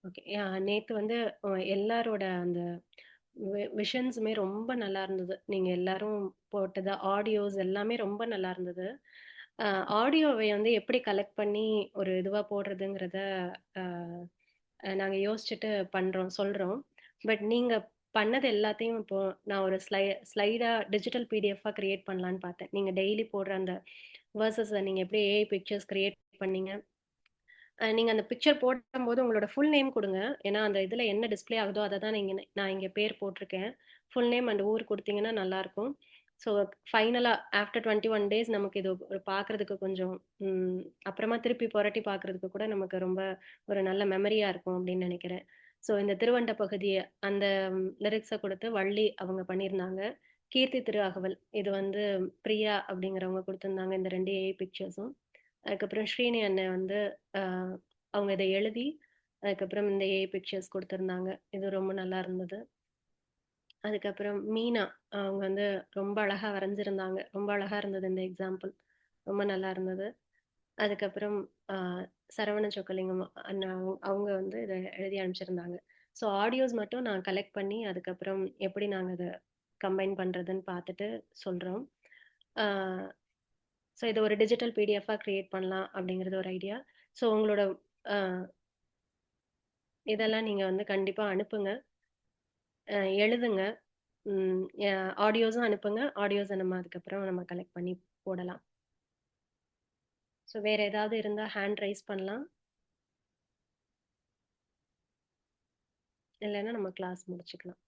A: ஓகே, நேத்து வந்து எல்லாரோட அந்த விஷன்ஸுமே ரொம்ப நல்லா இருந்தது. நீங்க எல்லாரும் போட்டது ஆடியோஸ் எல்லாமே ரொம்ப நல்லா இருந்தது. ஆடியோவை வந்து எப்படி கலெக்ட் பண்ணி ஒரு இதுவா போடுறதுங்கிறத நாங்க யோசிச்சுட்டு சொல்றோம். பட் நீங்க பண்ணது எல்லாத்தையும் இப்போ நான் ஒரு ஸ்லைடா டிஜிட்டல் பிடிஎஃபா கிரியேட் பண்ணலான்னு பார்த்தேன். நீங்க டெய்லி போடுற அந்த வேர்சஸை நீங்க எப்படி ஏஐ பிக்சர்ஸ் கிரியேட் பண்ணீங்க, நீங்க அந்த பிக்சர் போடும்போது உங்களோட ஃபுல் நேம் கொடுங்க. ஏன்னா அந்த இதுல என்ன டிஸ்ப்ளே ஆகுதோ அதை தான் நான் இங்க பேர் போட்டிருக்கேன். ஃபுல் நேம் அண்ட் ஊர் கொடுத்தீங்கன்னா நல்லா இருக்கும். ஸோ ஃபைனலா ஆஃப்டர் 21 days நமக்கு இது பார்க்கறதுக்கு கொஞ்சம் அப்புறமா திருப்பி புரட்டி பார்க்கறதுக்கு கூட நமக்கு ரொம்ப ஒரு நல்ல மெமரியா இருக்கும் அப்படின்னு நினைக்கிறேன். ஸோ இந்த திருவண்ட பகுதி அந்த லிரிக்ஸை கொடுத்து வள்ளி அவங்க பண்ணியிருந்தாங்க. கீர்த்தி திருஅகவல் இது வந்து பிரியா அப்படிங்கிறவங்க கொடுத்துருந்தாங்க இந்த 2 ஏஐ பிக்சர்ஸும். அதுக்கப்புறம் ஸ்ரீனி அண்ணன் வந்து அவங்க இதை எழுதி அதுக்கப்புறம் இந்த ஏஐ பிக்சர்ஸ் கொடுத்துருந்தாங்க. இது ரொம்ப நல்லா இருந்தது. அதுக்கப்புறம் மீனா அவங்க வந்து ரொம்ப அழகா வரைஞ்சிருந்தாங்க. ரொம்ப அழகா இருந்தது இந்த எக்ஸாம்பிள், ரொம்ப நல்லா இருந்தது. அதுக்கப்புறம் சரவண சொக்கலிங்கம் அண்ணா அவங்க வந்து இதை எழுதி அனுப்பிச்சிருந்தாங்க. ஸோ ஆடியோஸ் மட்டும் நான் கலெக்ட் பண்ணி அதுக்கப்புறம் எப்படி நாங்கள் அதை கம்பைன் பண்ணுறதுன்னு பார்த்துட்டு சொல்கிறோம். ஸோ இதை ஒரு டிஜிட்டல் பிடிஎஃபாக கிரியேட் பண்ணலாம் அப்படிங்கிறது ஒரு ஐடியா. ஸோ உங்களோட இதெல்லாம் நீங்கள் வந்து கண்டிப்பாக அனுப்புங்க, எழுதுங்க. ஆடியோஸும் அனுப்புங்க. ஆடியோஸை நம்ம அதுக்கப்புறம் நம்ம கலெக்ட் பண்ணி போடலாம். ஸோ வேற ஏதாவது இருந்தா ஹேண்ட் ரைஸ் பண்ணலாம். இல்லைன்னா நம்ம கிளாஸ் முடிச்சுக்கலாம்.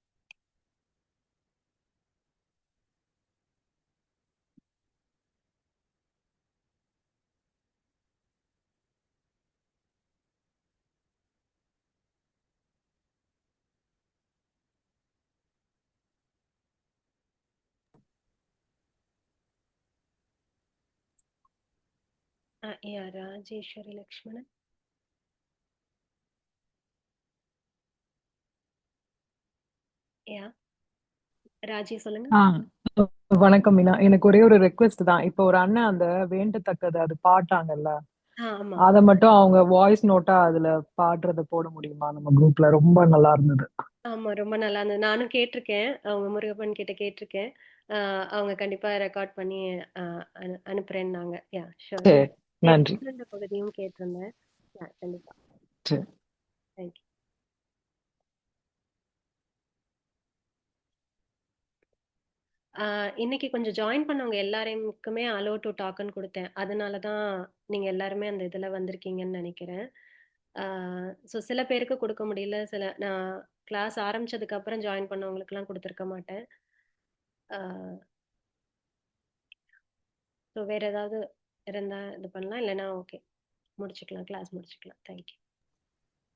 A: ராஜேஸ்வரி லக்ஷ்மணன். ராஜி சொல்லுங்க.
O: வணக்கம் மீனா. எனக்கு ஒரே ஒரு ரெக்வெஸ்ட் தான். இப்போ ஒரு அண்ணன் அந்த வேண்டத்தக்கது அது பாட்டாங்கல்ல,
A: ஆமா
O: அத மட்டும் அவங்க வாய்ஸ் நோட்டா அதுல பாடுறத போட முடியுமா நம்ம குரூப்ல? ரொம்ப நல்லா இருந்தது.
A: ஆமா ரொம்ப நல்லா இருந்தது. நானும் கேட்டிருக்கேன், அவங்க முருகப்பன் கிட்ட கேட்டிருக்கேன். அவங்க கண்டிப்பா ரெக்கார்ட் பண்ணி அனுப்புறேன்னாங்க. ஷூர்.
O: சரி, நன்றி.
A: இந்த பகுதியும் கேட்டிருந்தேன். கண்டிப்பா.
O: சரி.
A: தேங்க்யூ. இன்னைக்கு கொஞ்சம் ஜாயின் பண்ணவங்க எல்லாருக்குமே அலோ டு டாக்குன்னு கொடுத்தேன். அதனால தான் நீங்க எல்லாருமே அந்த இதுல வந்திருக்கீங்கன்னு நினைக்கிறேன். ஸோ சில பேருக்கு கொடுக்க முடியல. நான் கிளாஸ் ஆரம்பிச்சதுக்கு அப்புறம் ஜாயின் பண்ணவங்களுக்குலாம் கொடுத்துருக்க மாட்டேன். ஸோ வேற ஏதாவது இருந்தா இது பண்ணலாம். இல்லைன்னா ஓகே முடிச்சுக்கலாம், கிளாஸ் முடிச்சுக்கலாம். Thank you.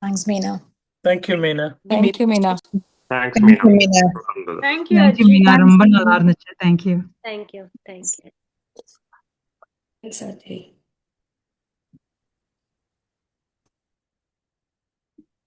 H: Thanks Meena.
N: Thank you Meena.
B: Thank you Meena.
K: Thanks Meena.
J: Thank you
L: thank you
J: Raji.
L: Meena, ரொம்ப நல்லா இருந்துச்சு. தேங்க்யூ.
A: தேங்க்யூ.
B: சாவித்ரி.